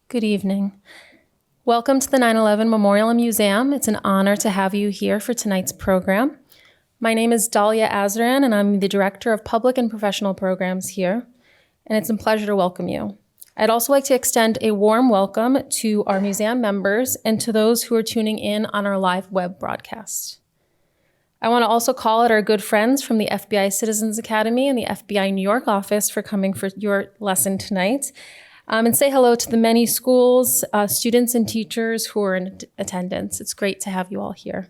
Good evening. Welcome to the 9/11 Memorial and Museum. It's an honor to have you here for tonight's program. My name is Dalia Azran, and I'm the Director of Public and Professional Programs here, and it's a pleasure to welcome you. I'd also like to extend a warm welcome to our museum members and to those who are tuning in on our live web broadcast. I want to also call out our good friends from the FBI Citizens Academy and the FBI New York office for coming for your lesson tonight. And say hello to the many schools, students, and teachers who are in attendance. It's great to have you all here.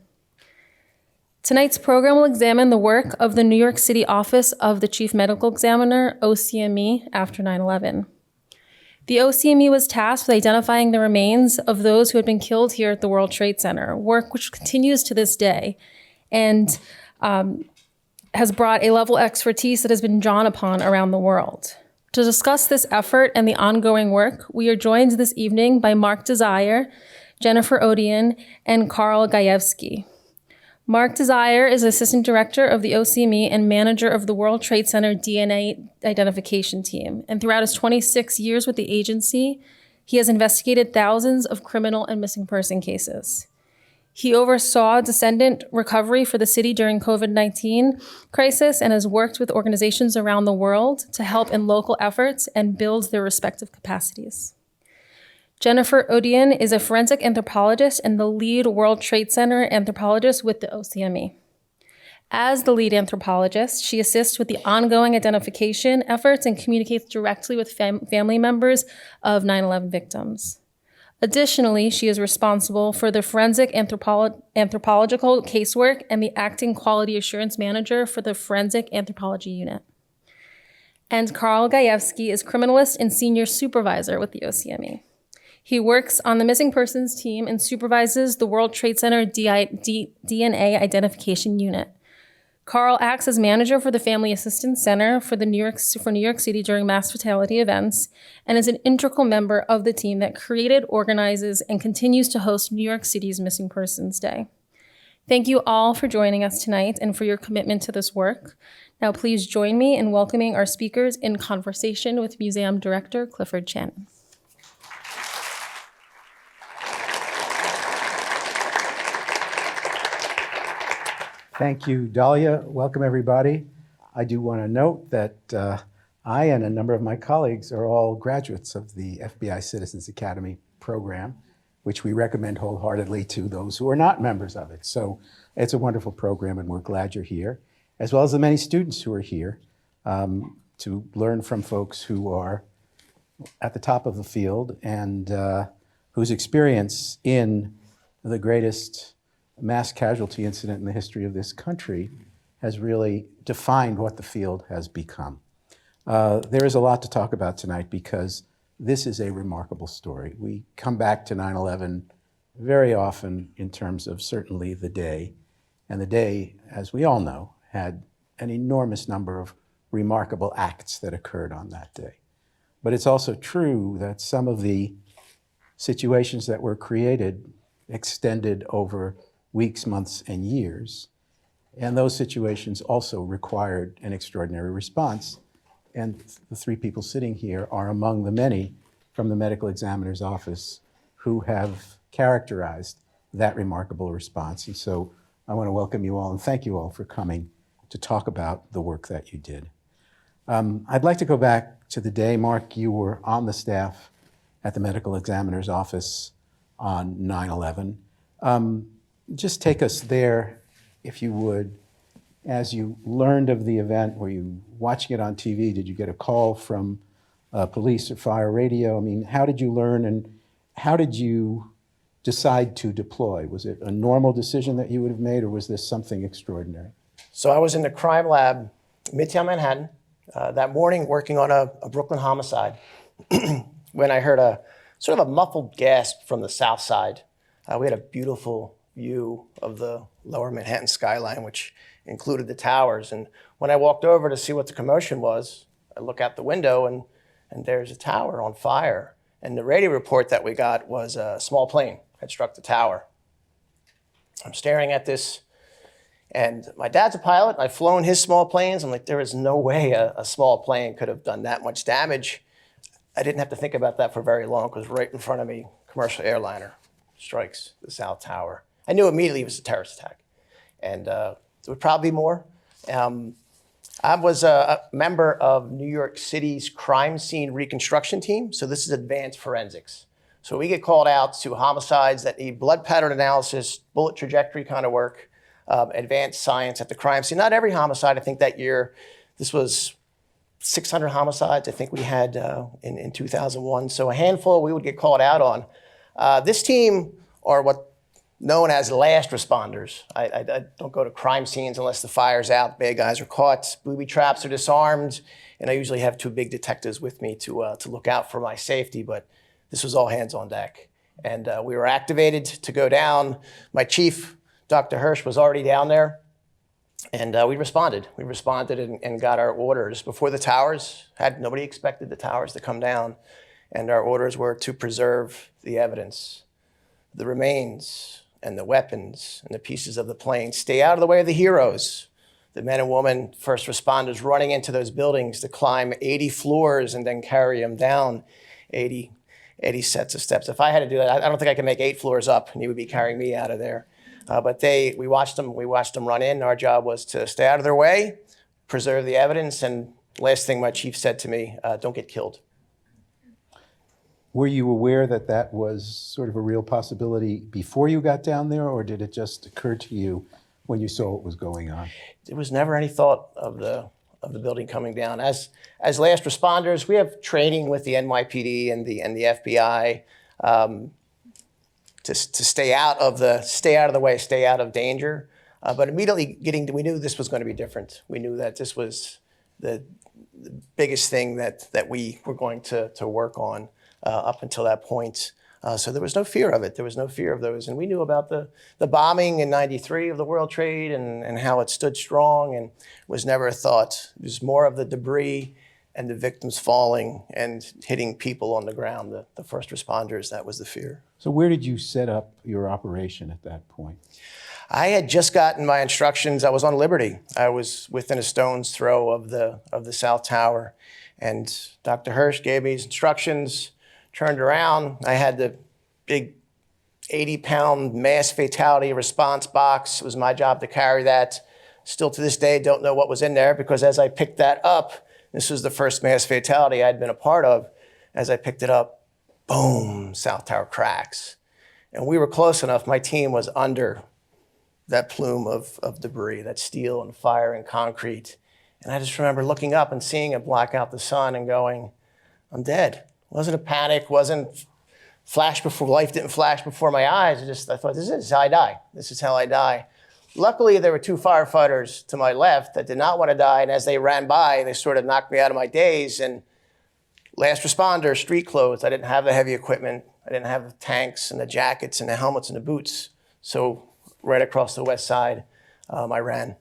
Tonight's program will examine the work of the New York City Office of the Chief Medical Examiner, OCME, after 9/11. The OCME was tasked with identifying the remains of those who had been killed here at the World Trade Center, work which continues to this day, and has brought a level of expertise that has been drawn upon around the world. To discuss this effort and the ongoing work, we are joined this evening by Mark Desire, Jennifer Odien, and Carl Gajewski. Mark Desire is Assistant Director of the OCME and Manager of the World Trade Center DNA Identification Team. And throughout his 26 years with the agency, he has investigated thousands of criminal and missing person cases. He oversaw descendant recovery for the city during COVID-19 crisis and has worked with organizations around the world to help in local efforts and build their respective capacities. Jennifer Odien is a forensic anthropologist and the lead World Trade Center anthropologist with the OCME. As the lead anthropologist, she assists with the ongoing identification efforts and communicates directly with family members of 9/11 victims. Additionally, she is responsible for the forensic anthropological casework and the acting quality assurance manager for the forensic anthropology unit. And Carl Gajewski is criminalist and senior supervisor with the OCME. He works on the missing persons team and supervises the World Trade Center DNA identification unit. Carl acts as manager for the Family Assistance Center for New York City during mass fatality events and is an integral member of the team that created, organizes, and continues to host New York City's Missing Persons Day. Thank you all for joining us tonight and for your commitment to this work. Now please join me in welcoming our speakers in conversation with Museum Director Clifford Chanin. Thank you, Dalia. Welcome, everybody. I do want to note that I and a number of my colleagues are all graduates of the FBI Citizens Academy program, which we recommend wholeheartedly to those who are not members of it. So it's a wonderful program, and we're glad you're here, as well as the many students who are here to learn from folks who are at the top of the field and whose experience in the greatest mass casualty incident in the history of this country has really defined what the field has become. There is a lot to talk about tonight because this is a remarkable story. We come back to 9/11 very often in terms of certainly the day, and the day, as we all know, had an enormous number of remarkable acts that occurred on that day. But it's also true that some of the situations that were created extended over weeks, months, and years. And those situations also required an extraordinary response. And the three people sitting here are among the many from the medical examiner's office who have characterized that remarkable response. And so I want to welcome you all and thank you all for coming to talk about the work that you did. I'd like to go back to the day, Mark, you were on the staff at the medical examiner's office on 9/11. Just take us there, if you would. As you learned of the event, were you watching it on TV? Did you get a call from police or fire radio? I mean, how did you learn and how did you decide to deploy? Was it a normal decision that you would have made or was this something extraordinary? So I was in the crime lab, Midtown Manhattan, that morning working on a Brooklyn homicide when I heard a sort of a muffled gasp from the south side. We had a beautiful view of the lower Manhattan skyline, which included the towers. And when I walked over to see what the commotion was, I look out the window and there's a tower on fire. And the radio report that we got was a small plane had struck the tower. I'm staring at this, and my dad's a pilot. I've flown his small planes. I'm like, there is no way a small plane could have done that much damage. I didn't have to think about that for very long because right in front of me, commercial airliner strikes the South Tower. I knew immediately it was a terrorist attack. And there would probably be more. I was a member of New York City's crime scene reconstruction team. So this is advanced forensics. So we get called out to homicides that need blood pattern analysis, bullet trajectory kind of work, advanced science at the crime scene. Not every homicide. I think that year, this was 600 homicides I think we had in 2001. So a handful we would get called out on. This team are what known as last responders. I don't go to crime scenes unless the fire's out, bad guys are caught, booby traps are disarmed, and I usually have 2 big detectives with me to look out for my safety, but this was all hands on deck. And we were activated to go down. My chief, Dr. Hirsch, was already down there, and we responded. We responded and got our orders before the towers. Nobody expected the towers to come down, and our orders were to preserve the evidence, the remains, and the weapons and the pieces of the plane. Stay out of the way of the heroes, the men and women, first responders running into those buildings to climb 80 floors and then carry them down 80 sets of steps. If I had to do that, I don't think I could make 8 floors up and he would be carrying me out of there. But we watched them run in. Our job was to stay out of their way, preserve the evidence, and last thing my chief said to me, don't get killed. Were you aware that that was sort of a real possibility before you got down there, or did it just occur to you when you saw what was going on? There was never any thought of the building coming down. As last responders, we have training with the NYPD and the FBI to stay out of the way, stay out of danger. But immediately we knew this was going to be different. We knew that this was the biggest thing that we were going to work on. Up until that point. So there was no fear of it. There was no fear of those. And we knew about the bombing in '93 of the World Trade and how it stood strong and was never a thought. It was more of the debris and the victims falling and hitting people on the ground, the first responders. That was the fear. So where did you set up your operation at that point? I had just gotten my instructions. I was on Liberty. I was within a stone's throw of the South Tower. And Dr. Hirsch gave me his instructions. Turned around, I had the big 80-pound mass fatality response box. It was my job to carry that. Still to this day, don't know what was in there because as I picked that up, this was the first mass fatality I'd been a part of. As I picked it up, boom, South Tower cracks. And we were close enough, my team was under that plume of debris, that steel and fire and concrete. And I just remember looking up and seeing it black out the sun and going, I'm dead. Wasn't a panic, wasn't life didn't flash before my eyes. I thought, this is how I die. This is how I die. Luckily, there were 2 firefighters to my left that did not want to die. And as they ran by, they sort of knocked me out of my daze. And last responder, street clothes. I didn't have the heavy equipment. I didn't have the tanks and the jackets and the helmets and the boots. So right across the west side, I ran.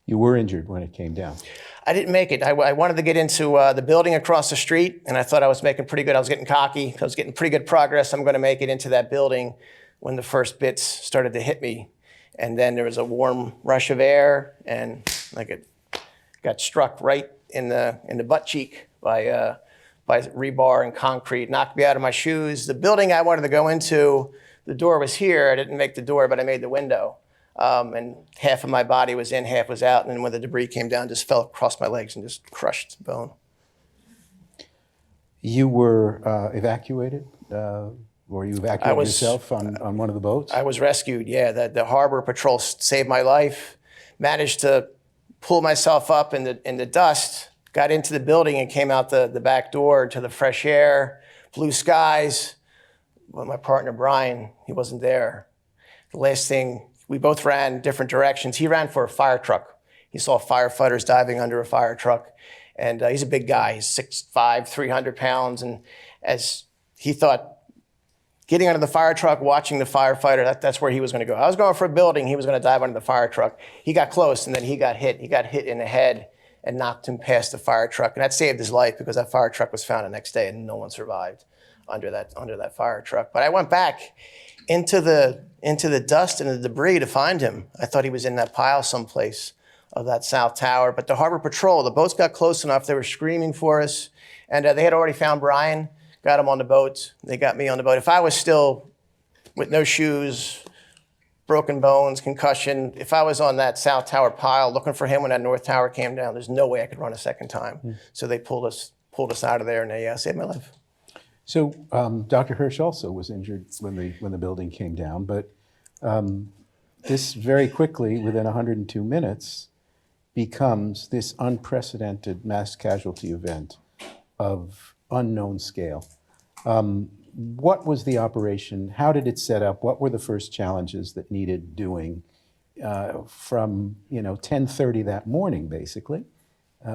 You were injured when it came down. I didn't make it. I wanted to get into the building across the street, and I thought I was making pretty good. I was getting cocky. I was getting pretty good progress. I'm going to make it into that building when the first bits started to hit me. And then there was a warm rush of air, and I got struck right in the butt cheek by rebar and concrete, knocked me out of my shoes. The building I wanted to go into, the door was here. I didn't make the door, but I made the window. And half of my body was in, half was out. And then when the debris came down, just fell across my legs and just crushed the bone. You were evacuated? Or you evacuated yourself on one of the boats? I was rescued, yeah. The harbor patrol saved my life. Managed to pull myself up in the dust, got into the building and came out the back door to the fresh air, blue skies. But my partner, Brian, he wasn't there. The last thing, we both ran different directions. He ran for a fire truck. He saw firefighters diving under a fire truck. And he's a big guy. He's 6'5", 300 pounds. And as he thought, getting under the fire truck, watching the firefighter, that's where he was going to go. I was going for a building. He was going to dive under the fire truck. He got close, and then he got hit. He got hit in the head and knocked him past the fire truck. And that saved his life because that fire truck was found the next day, and no one survived under that fire truck. But I went back into the dust and the debris to find him. I thought he was in that pile someplace of that South Tower. But the Harbor Patrol, the boats got close enough. They were screaming for us. And they had already found Brian, got him on the boat. They got me on the boat. If I was still with no shoes, broken bones, concussion, if I was on that South Tower pile looking for him when that North Tower came down, there's no way I could run a second time. So they pulled us out of there, and they saved my life. So Dr. Hirsch also was injured when the building came down, but this very quickly, within 102 minutes, becomes this unprecedented mass casualty event of unknown scale. What was the operation? How did it set up? What were the first challenges that needed doing from 10:30 that morning, basically,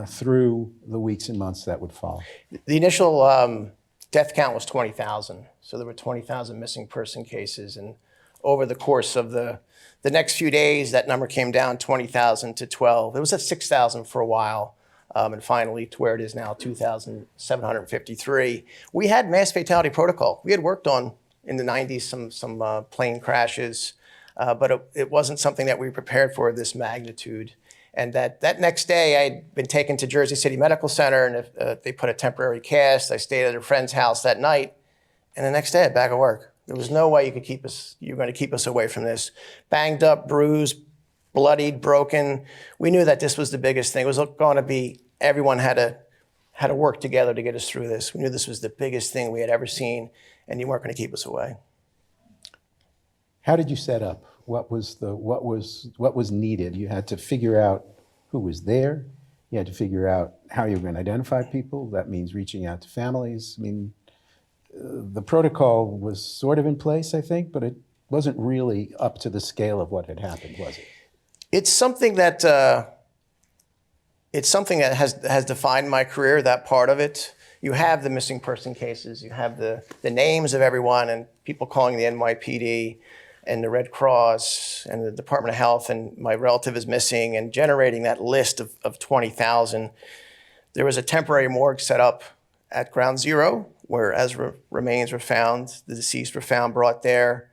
through the weeks and months that would follow? The initial death count was 20,000. So there were 20,000 missing person cases. And over the course of the next few days, that number came down 20,000 to 12. It was at 6,000 for a while. And finally to where it is now, 2,753. We had mass fatality protocol. We had worked on, in the 90s, some plane crashes, but it wasn't something that we were prepared for this magnitude. And that next day, I'd been taken to Jersey City Medical Center, and they put a temporary cast. I stayed at a friend's house that night, and the next day, I'm back at work. There was no way you were going to keep us away from this. Banged up, bruised, bloodied, broken. We knew that this was the biggest thing. It was going to be, everyone had to work together to get us through this. We knew this was the biggest thing we had ever seen, and you weren't going to keep us away. How did you set up? What was needed? You had to figure out who was there. You had to figure out how you were going to identify people. That means reaching out to families. I mean, the protocol was sort of in place, I think, but it wasn't really up to the scale of what had happened, was it? It's something that has defined my career, that part of it. You have the missing person cases, you have the names of everyone, and people calling the NYPD and the Red Cross and the Department of Health, and my relative is missing, and generating that list of 20,000. There was a temporary morgue set up at Ground Zero, where as remains were found, the deceased were found, brought there,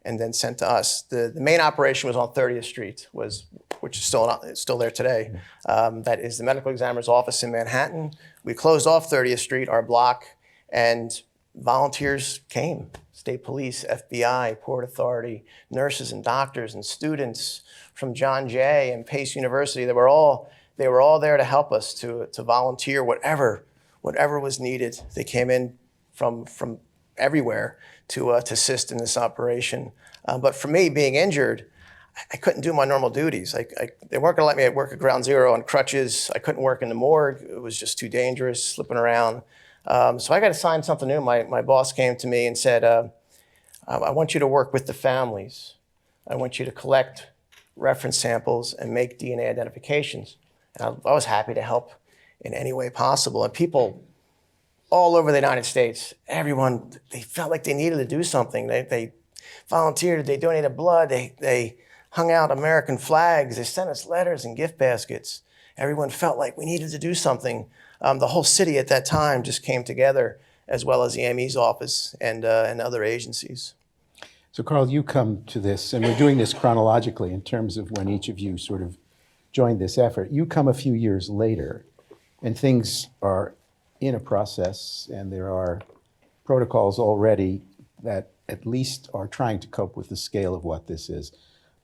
and then sent to us. The main operation was on 30th Street, which is still there today. That is the medical examiner's office in Manhattan. We closed off 30th Street, our block, and volunteers came. State police, FBI, Port Authority, nurses and doctors and students from John Jay and Pace University. They were all there to help us, to volunteer whatever was needed. They came in from everywhere to assist in this operation. But for me, being injured, I couldn't do my normal duties. They weren't going to let me work at Ground Zero on crutches. I couldn't work in the morgue. It was just too dangerous, slipping around. So I got assigned something new. My boss came to me and said, I want you to work with the families. I want you to collect reference samples and make DNA identifications. And I was happy to help in any way possible. And people all over the United States, everyone, they felt like they needed to do something. They volunteered, they donated blood, they hung out American flags, they sent us letters and gift baskets. Everyone felt like we needed to do something. The whole city at that time just came together, as well as the ME's office and other agencies. So Carl, you come to this, and we're doing this chronologically in terms of when each of you sort of joined this effort. You come a few years later, and things are in a process, and there are protocols already that at least are trying to cope with the scale of what this is.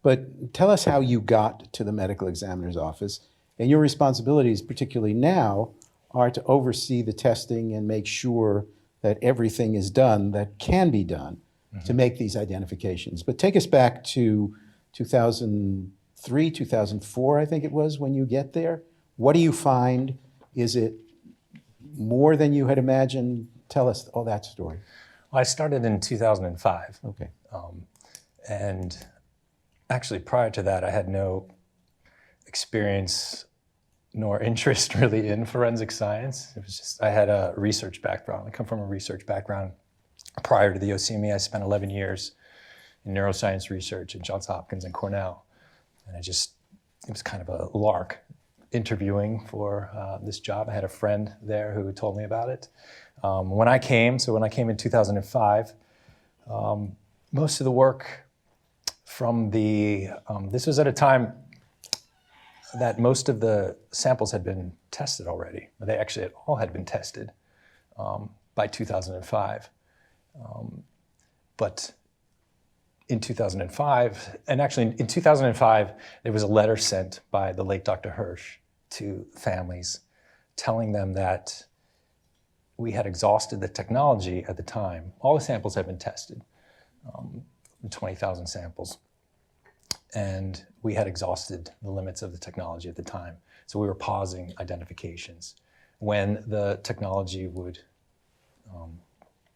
But tell us how you got to the medical examiner's office, and your responsibilities, particularly now, are to oversee the testing and make sure that everything is done that can be done to make these identifications. But take us back to 2003, 2004, I think it was, when you get there. What do you find? Is it more than you had imagined? Tell us all that story. Well, I started in 2005. Okay. And actually, prior to that, I had no experience nor interest really in forensic science. It was just, I had a research background. I come from a research background. Prior to the OCME, I spent 11 years in neuroscience research at Johns Hopkins and Cornell. And it was kind of a lark interviewing for this job. I had a friend there who told me about it. When I came in 2005, most of the work from this was at a time that most of the samples had been tested already. They actually all had been tested. by 2005. But in 2005, and actually in 2005, there was a letter sent by the late Dr. Hirsch to families telling them that we had exhausted the technology at the time. All the samples had been tested, 20,000 samples. And we had exhausted the limits of the technology at the time. So we were pausing identifications. When the technology would,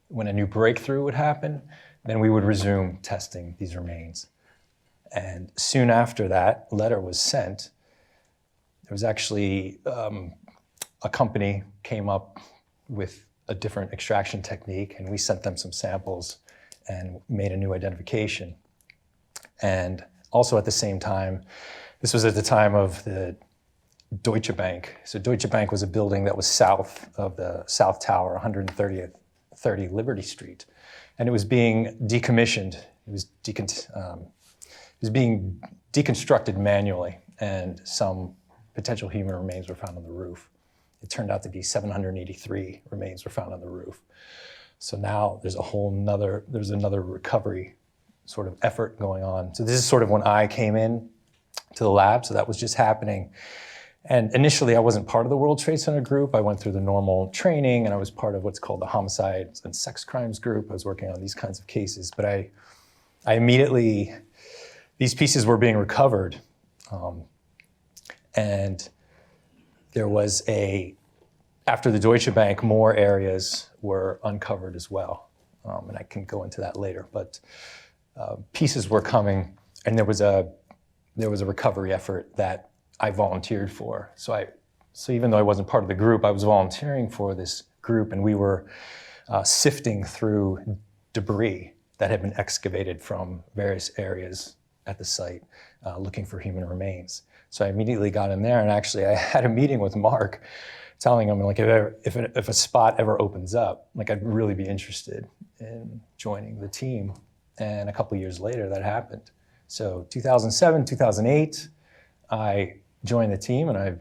when a new breakthrough would happen, then we would resume testing these remains. And soon after that letter was sent, there was actually a company came up with a different extraction technique, and we sent them some samples and made a new identification. And also at the same time, this was at the time of the Deutsche Bank. So Deutsche Bank was a building that was south of the South Tower, 130 Liberty Street. And it was being decommissioned. It was being deconstructed manually, and some potential human remains were found on the roof. It turned out to be 783 remains were found on the roof. So now there's another recovery sort of effort going on. So this is sort of when I came in to the lab, so that was just happening. And initially I wasn't part of the World Trade Center group. I went through the normal training, and I was part of what's called the homicides and sex crimes group. I was working on these kinds of cases, but I immediately, these pieces were being recovered. And there was after the Deutsche Bank, more areas were uncovered as well. And I can go into that later, but pieces were coming, and there was a recovery effort that I volunteered for. So even though I wasn't part of the group, I was volunteering for this group, and we were sifting through debris that had been excavated from various areas at the site, looking for human remains. So I immediately got in there, and actually I had a meeting with Mark, telling him, like, if a spot ever opens up, like, I'd really be interested in joining the team. And a couple of years later, that happened. So 2007, 2008, I joined the team, and I've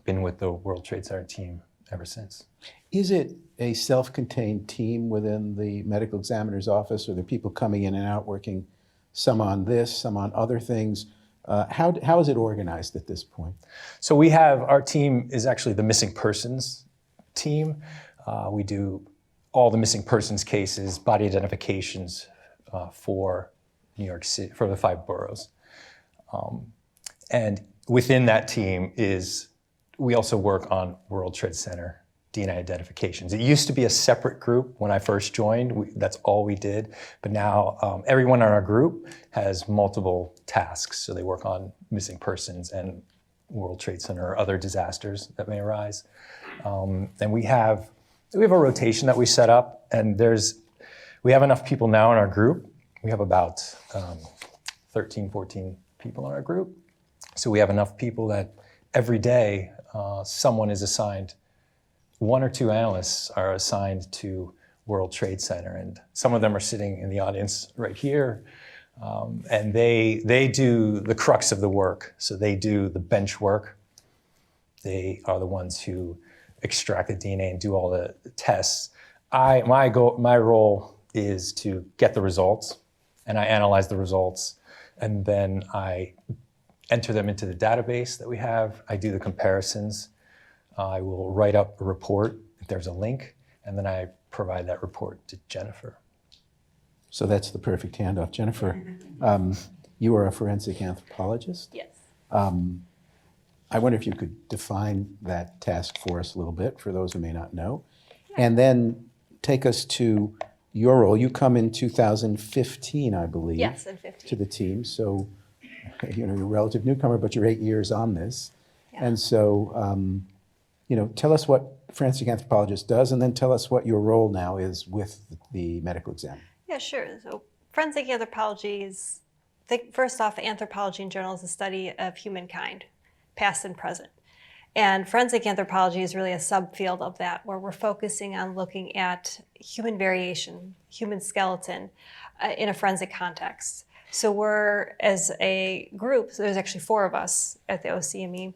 been with the World Trade Center team ever since. Is it a self-contained team within the medical examiner's office, or are there people coming in and out working, some on this, some on other things? How is it organized at this point? So our team is actually the missing persons team. We do all the missing persons cases, body identifications for New York City, for the 5 boroughs. And within that team we also work on World Trade Center DNA identifications. It used to be a separate group when I first joined. That's all we did. But now everyone in our group has multiple tasks. So they work on missing persons and World Trade Center or other disasters that may arise. And we have a rotation that we set up, and we have enough people now in our group. We have about 13, 14 people in our group. So we have enough people that every day someone is assigned, 1 or 2 analysts are assigned to World Trade Center, and some of them are sitting in the audience right here, and they do the crux of the work. So they do the bench work. They are the ones who extract the DNA and do all the tests. My role is to get the results, and I analyze the results, and then I enter them into the database that we have. I do the comparisons. I will write up a report if there's a link, and then I provide that report to Jennifer. So that's the perfect handoff. Jennifer, you are a forensic anthropologist. Yes. I wonder if you could define that task for us a little bit, for those who may not know, and then take us to your role. You come in 2015, I believe. Yes, in 15. To the team. So, you're a relative newcomer, but you're 8 years on this. Yeah. And so, tell us what forensic anthropologist does, and then tell us what your role now is with the medical examiner. Yeah, sure. So forensic anthropology is, first off, anthropology in general is the study of humankind, past and present. And forensic anthropology is really a subfield of that, where we're focusing on looking at human variation, human skeleton in a forensic context. So we're, as a group, so there's actually 4 of us at the OCME,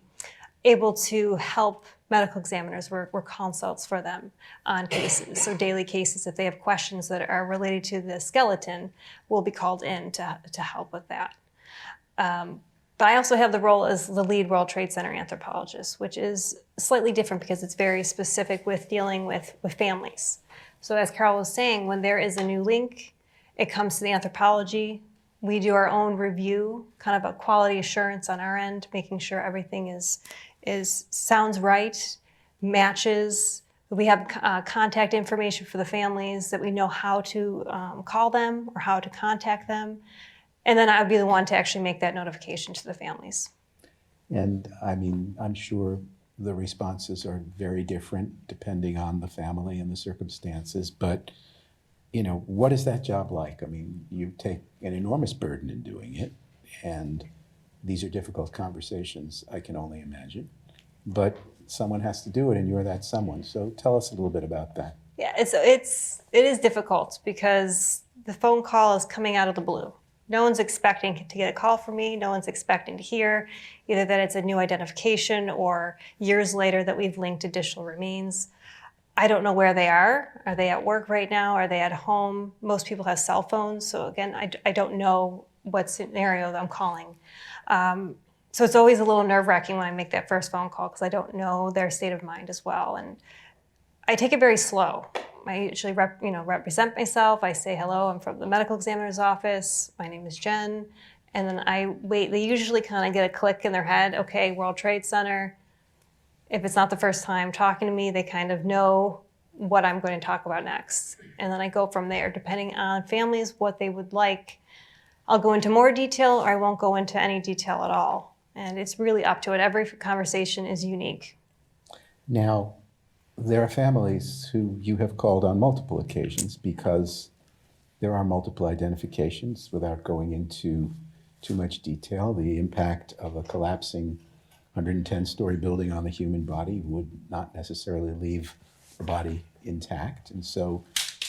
able to help medical examiners. We're consults for them on cases. So daily cases, if they have questions that are related to the skeleton, we'll be called in to help with that. But I also have the role as the lead World Trade Center anthropologist, which is slightly different because it's very specific with dealing with families. So as Carol was saying, when there is a new link, it comes to the anthropology. We do our own review, kind of a quality assurance on our end, making sure everything sounds right, matches. We have contact information for the families, that we know how to call them or how to contact them. And then I would be the one to actually make that notification to the families. And I mean, I'm sure the responses are very different depending on the family and the circumstances, but what is that job like? I mean, you take an enormous burden in doing it, and these are difficult conversations, I can only imagine, but someone has to do it, and you're that someone. So tell us a little bit about that. Yeah, it is difficult because the phone call is coming out of the blue. No one's expecting to get a call from me. No one's expecting to hear either that it's a new identification or years later that we've linked additional remains. I don't know where they are. Are they at work right now? Are they at home? Most people have cell phones. So again, I don't know what scenario I'm calling. So it's always a little nerve-wracking when I make that first phone call because I don't know their state of mind as well. And I take it very slow. I usually represent myself. I say, hello, I'm from the medical examiner's office. My name is Jen. And then I wait. They usually kind of get a click in their head. Okay, World Trade Center. If it's not the first time talking to me, they kind of know what I'm going to talk about next. And then I go from there, depending on families, what they would like. I'll go into more detail or I won't go into any detail at all. And it's really up to it. Every conversation is unique. Now, there are families who you have called on multiple occasions because there are multiple identifications. Without going into too much detail, the impact of a collapsing 110-story building on the human body would not necessarily leave the body intact. And so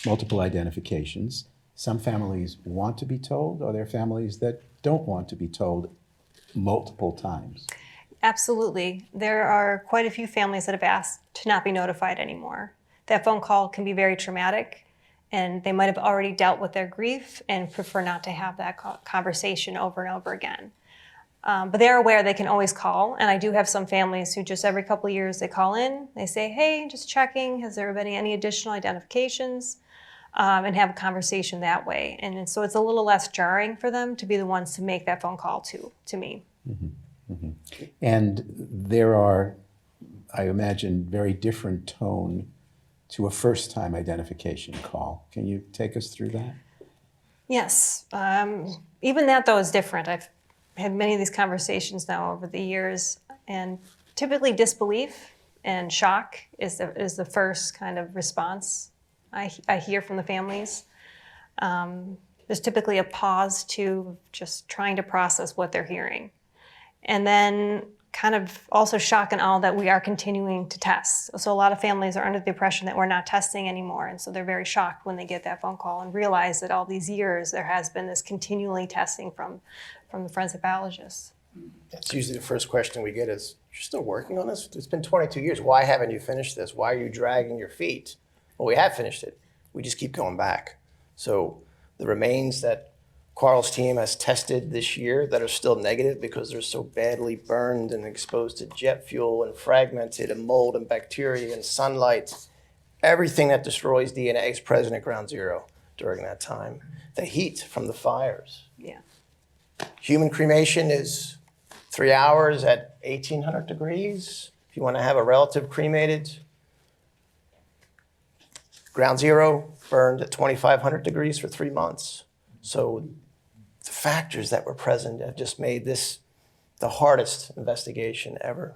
multiple identifications. Some families want to be told. Are there families that don't want to be told multiple times? Absolutely. There are quite a few families that have asked to not be notified anymore. That phone call can be very traumatic, and they might have already dealt with their grief and prefer not to have that conversation over and over again. But they're aware they can always call, and I do have some families who just every couple of years they call in, they say, hey, just checking, has there been any additional identifications? And have a conversation that way. And so it's a little less jarring for them to be the ones to make that phone call to me. Mm-hmm. Mm-hmm. And there are, I imagine, very different tone to a first-time identification call. Can you take us through that? Yes. Even that, though, is different. I've had many of these conversations now over the years, and typically disbelief and shock is the first kind of response I hear from the families. There's typically a pause to just trying to process what they're hearing. And then kind of also shock and awe that we are continuing to test. So a lot of families are under the impression that we're not testing anymore. And so they're very shocked when they get that phone call and realize that all these years there has been this continually testing from the forensic biologists. That's usually the first question we get is, you're still working on this? It's been 22 years. Why haven't you finished this? Why are you dragging your feet? Well, we have finished it. We just keep going back. So the remains that Carl's team has tested this year that are still negative because they're so badly burned and exposed to jet fuel and fragmented and mold and bacteria and sunlight, everything that destroys DNA is present at ground zero during that time. The heat from the fires. Yeah. Human cremation is 3 hours at 1,800 degrees. If you want to have a relative cremated, ground zero burned at 2,500 degrees for 3 months. So the factors that were present have just made this the hardest investigation ever.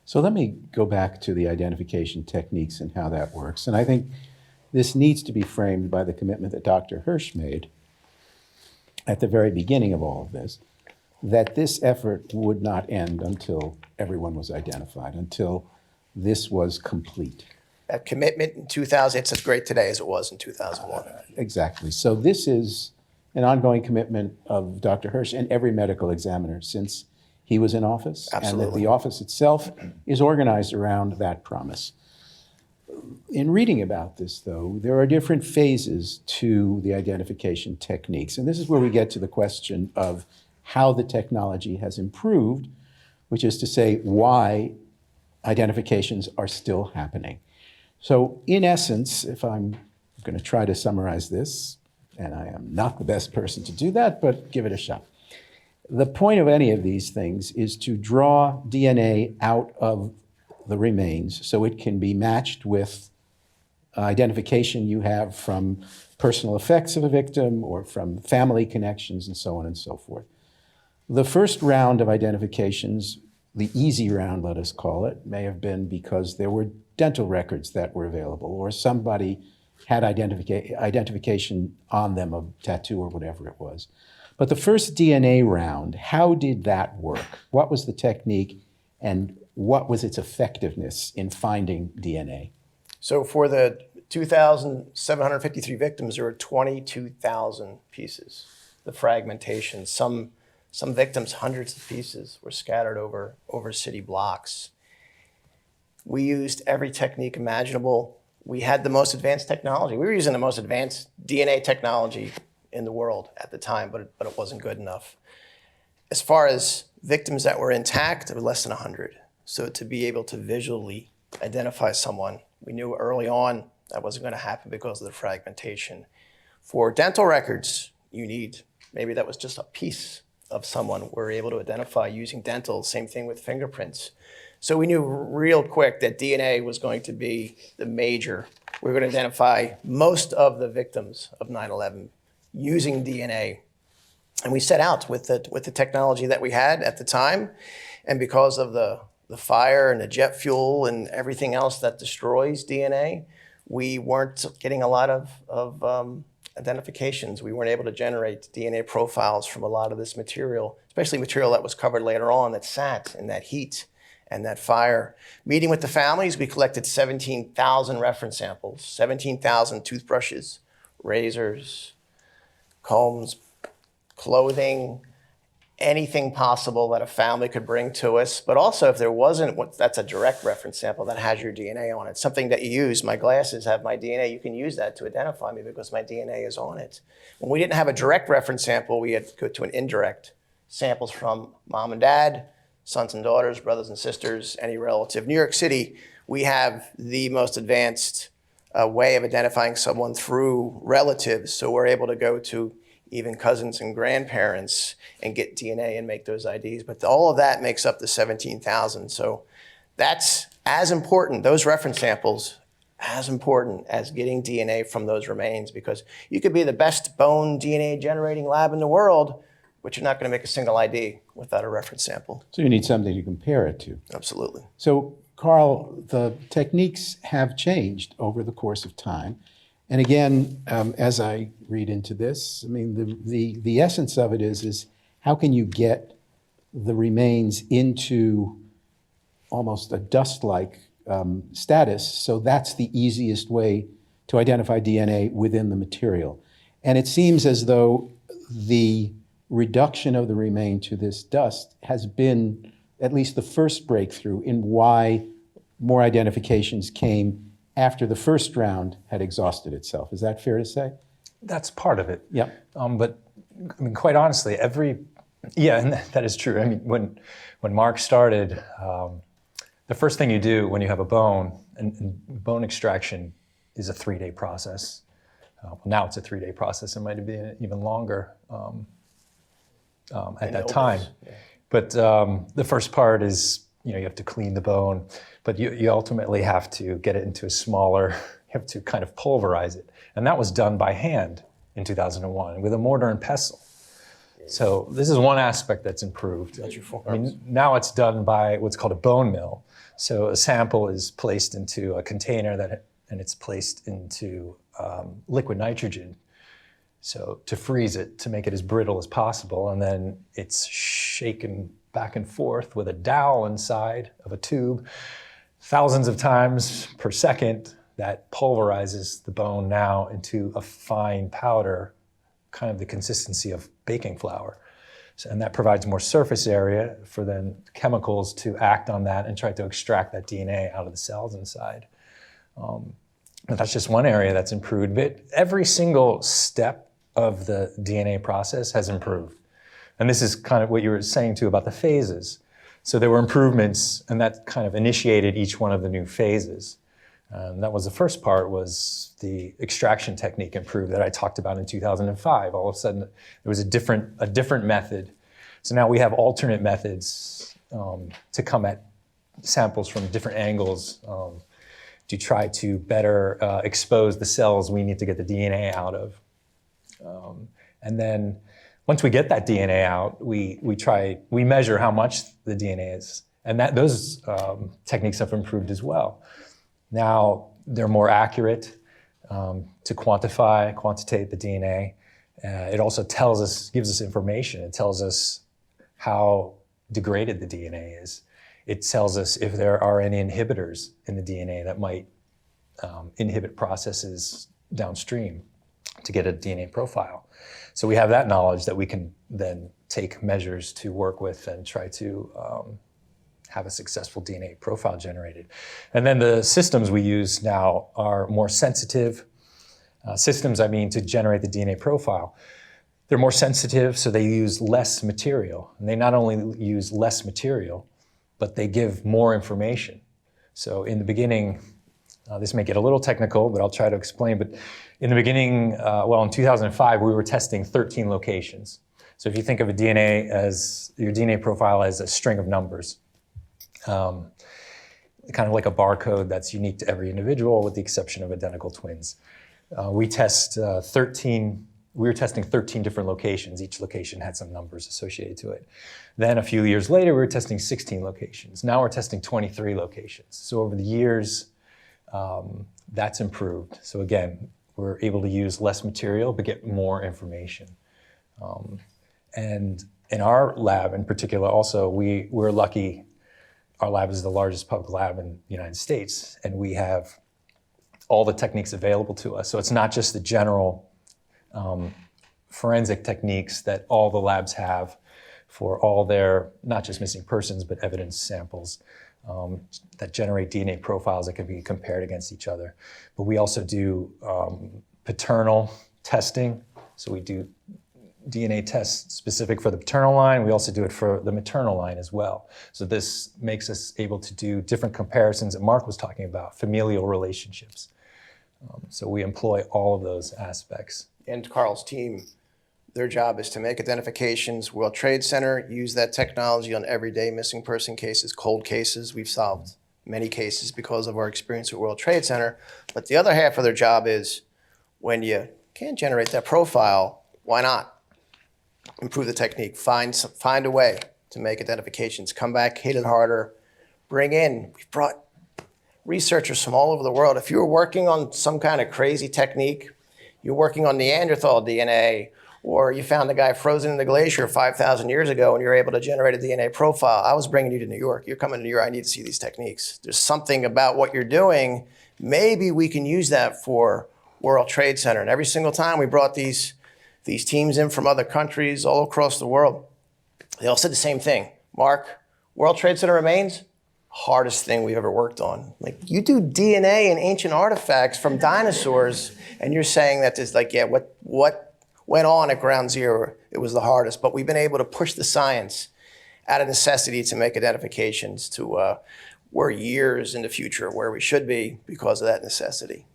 So let me go back to the identification techniques and how that works. And I think this needs to be framed by the commitment that Dr. Hirsch made at the very beginning of all of this, that this effort would not end until everyone was identified, until this was complete. That commitment in 2000, it's as great today as it was in 2001. Exactly. So this is an ongoing commitment of Dr. Hirsch and every medical examiner since he was in office, and that Absolutely. the office itself is organized around that promise. In reading about this, though, there are different phases to the identification techniques, and this is where we get to the question of how the technology has improved, which is to say why identifications are still happening. So in essence, if I'm going to try to summarize this, and I am not the best person to do that, but give it a shot. The point of any of these things is to draw DNA out of the remains so it can be matched with identification you have from personal effects of a victim or from family connections and so on and so forth. The first round of identifications, the easy round, let us call it, may have been because there were dental records that were available or somebody had identification on them, a tattoo or whatever it was. But the first DNA round, how did that work? What was the technique and what was its effectiveness in finding DNA? So for the 2,753 victims, there were 22,000 pieces. The fragmentation, some victims, hundreds of pieces, were scattered over city blocks. We used every technique imaginable. We had the most advanced technology. We were using the most advanced DNA technology in the world at the time, but it wasn't good enough. As far as victims that were intact, there were less than 100. So to be able to visually identify someone, we knew early on that wasn't going to happen because of the fragmentation. For dental records, you need, maybe that was just a piece of someone we're able to identify using dental, same thing with fingerprints. So we knew real quick that DNA was going to be the major. We were going to identify most of the victims of 9/11 using DNA. And we set out with the technology that we had at the time. And because of the fire and the jet fuel and everything else that destroys DNA, we weren't getting a lot of identifications. We weren't able to generate DNA profiles from a lot of this material, especially material that was covered later on that sat in that heat and that fire. Meeting with the families, we collected 17,000 reference samples, 17,000 toothbrushes, razors, combs, clothing, anything possible that a family could bring to us. But also if there wasn't, that's a direct reference sample that has your DNA on it, something that you use. My glasses have my DNA. You can use that to identify me because my DNA is on it. When we didn't have a direct reference sample, we had to go to an indirect. Samples from mom and dad, sons and daughters, brothers and sisters, any relative. New York City, we have the most advanced way of identifying someone through relatives. So we're able to go to even cousins and grandparents and get DNA and make those IDs. But all of that makes up the 17,000. So that's as important, those reference samples, as important as getting DNA from those remains, because you could be the best bone DNA generating lab in the world, but you're not going to make a single ID without a reference sample. So you need something to compare it to. Absolutely. So, Carl, the techniques have changed over the course of time. And again, as I read into this, I mean, the essence of it is how can you get the remains into almost a dust-like status, so that's the easiest way to identify DNA within the material. And it seems as though the reduction of the remain to this dust has been at least the first breakthrough in why more identifications came after the first round had exhausted itself. Is that fair to say? That's part of it. Yeah. But I mean, quite honestly, and that is true. I mean, when Mark started, the first thing you do when you have a bone, and bone extraction is a 3-day process. Now it's a 3-day process. It might have been even longer at that time. Yeah. But the first part is, you have to clean the bone, but you ultimately have to get it into a smaller, you have to kind of pulverize it. And that was done by hand in 2001 with a mortar and pestle. So this is one aspect that's improved. I mean, now it's done by what's called a bone mill. So a sample is placed into a container and it's placed into liquid nitrogen. So to freeze it, to make it as brittle as possible, and then it's shaken back and forth with a dowel inside of a tube, thousands of times per second, that pulverizes the bone now into a fine powder, kind of the consistency of baking flour. And that provides more surface area for then chemicals to act on that and try to extract that DNA out of the cells inside. But that's just one area that's improved. But every single step of the DNA process has improved. And this is kind of what you were saying too about the phases. So there were improvements, and that kind of initiated each one of the new phases. That was the first part, was the extraction technique improved that I talked about in 2005. All of a sudden, there was a different method. So now we have alternate methods to come at samples from different angles to try to better expose the cells we need to get the DNA out of. And then once we get that DNA out, we measure how much the DNA is. And those techniques have improved as well. Now they're more accurate to quantitate the DNA. It also gives us information. It tells us how degraded the DNA is. It tells us if there are any inhibitors in the DNA that might inhibit processes downstream to get a DNA profile. So we have that knowledge that we can then take measures to work with and try to have a successful DNA profile generated. And then the systems we use now are more sensitive. Systems, I mean, to generate the DNA profile. They're more sensitive, so they use less material. And they not only use less material, but they give more information. So in the beginning, this may get a little technical, but I'll try to explain. But in the beginning, in 2005, we were testing 13 locations. So if you think of your DNA profile as a string of numbers, kind of like a barcode that's unique to every individual with the exception of identical twins. We were testing 13 different locations. Each location had some numbers associated to it. Then a few years later, we were testing 16 locations. Now we're testing 23 locations. So over the years, that's improved. So again, we're able to use less material, but get more information. And in our lab in particular, also, we're lucky. Our lab is the largest public lab in the United States, and we have all the techniques available to us. So it's not just the general forensic techniques that all the labs have for all their, not just missing persons, but evidence samples that generate DNA profiles that can be compared against each other. But we also do paternal testing. So we do DNA tests specific for the paternal line. We also do it for the maternal line as well. So this makes us able to do different comparisons that Mark was talking about, familial relationships. So we employ all of those aspects. And Carl's team, their job is to make identifications. World Trade Center use that technology on everyday missing person cases, cold cases. We've solved many cases because of our experience at World Trade Center. But the other half of their job is when you can't generate that profile, why not? Improve the technique, find a way to make identifications, come back, hit it harder, we've brought researchers from all over the world. If you were working on some kind of crazy technique, you're working on Neanderthal DNA, or you found a guy frozen in the glacier 5,000 years ago and you're able to generate a DNA profile, I was bringing you to New York. You're coming to New York, I need to see these techniques. There's something about what you're doing. Maybe we can use that for World Trade Center. And every single time we brought these teams in from other countries all across the world, they all said the same thing. Mark, World Trade Center remains, hardest thing we've ever worked on. Like, you do DNA and ancient artifacts from dinosaurs, and you're saying that there's what went on at ground zero, it was the hardest. But we've been able to push the science out of necessity to make identifications to we're years in the future where we should be because of that necessity.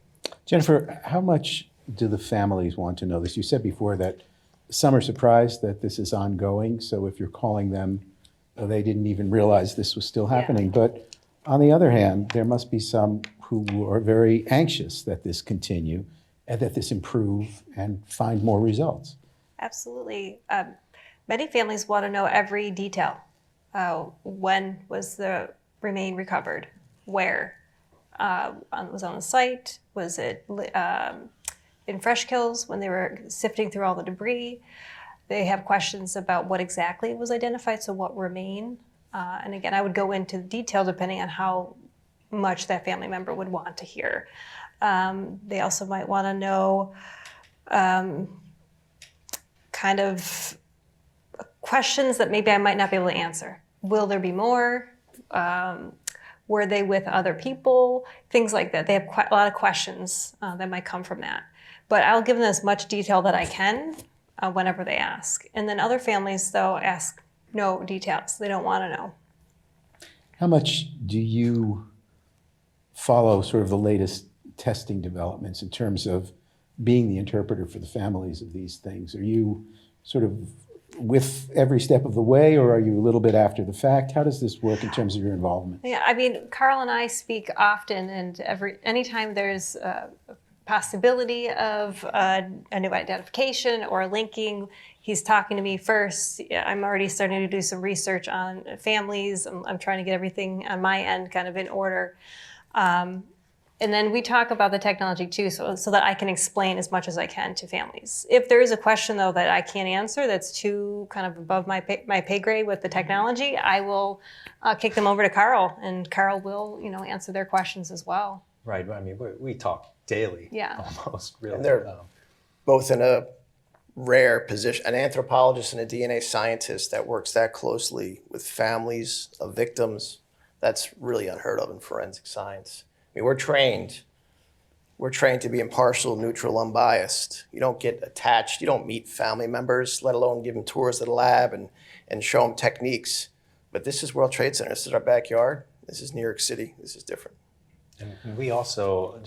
Jennifer, how much do the families want to know this? You said before that some are surprised that this is ongoing, so if you're calling them, they didn't even realize this was still happening. Yeah. But on the other hand, there must be some who are very anxious that this continue and that this improve and find more results. Absolutely. Many families want to know every detail. When was the remain recovered? Where? Was it on the site? Was it in fresh kills when they were sifting through all the debris? They have questions about what exactly was identified, so what remain. And again, I would go into detail depending on how much that family member would want to hear. They also might want to know kind of questions that maybe I might not be able to answer. Will there be more? Were they with other people? Things like that. They have quite a lot of questions that might come from that. But I'll give them as much detail that I can whenever they ask. And then other families, though, ask no details. They don't want to know. How much do you follow sort of the latest testing developments in terms of being the interpreter for the families of these things? Are you sort of with every step of the way, or are you a little bit after the fact? How does this work in terms of your involvement? Yeah, I mean, Carl and I speak often, and anytime there's a possibility of a new identification or linking, he's talking to me first. I'm already starting to do some research on families. I'm trying to get everything on my end kind of in order. And then we talk about the technology too, so that I can explain as much as I can to families. If there is a question though that I can't answer, that's too kind of above my pay grade with the technology, I will kick them over to Carl, and Carl will, answer their questions as well. Right. I mean, we talk daily. Yeah. Almost really. And they're both in a rare position. An anthropologist and a DNA scientist that works that closely with families of victims, that's really unheard of in forensic science. I mean, we're trained to be impartial, neutral, unbiased. You don't get attached. You don't meet family members, let alone give them tours of the lab and show them techniques. But this is World Trade Center. This is our backyard. This is New York City. This is different. And we also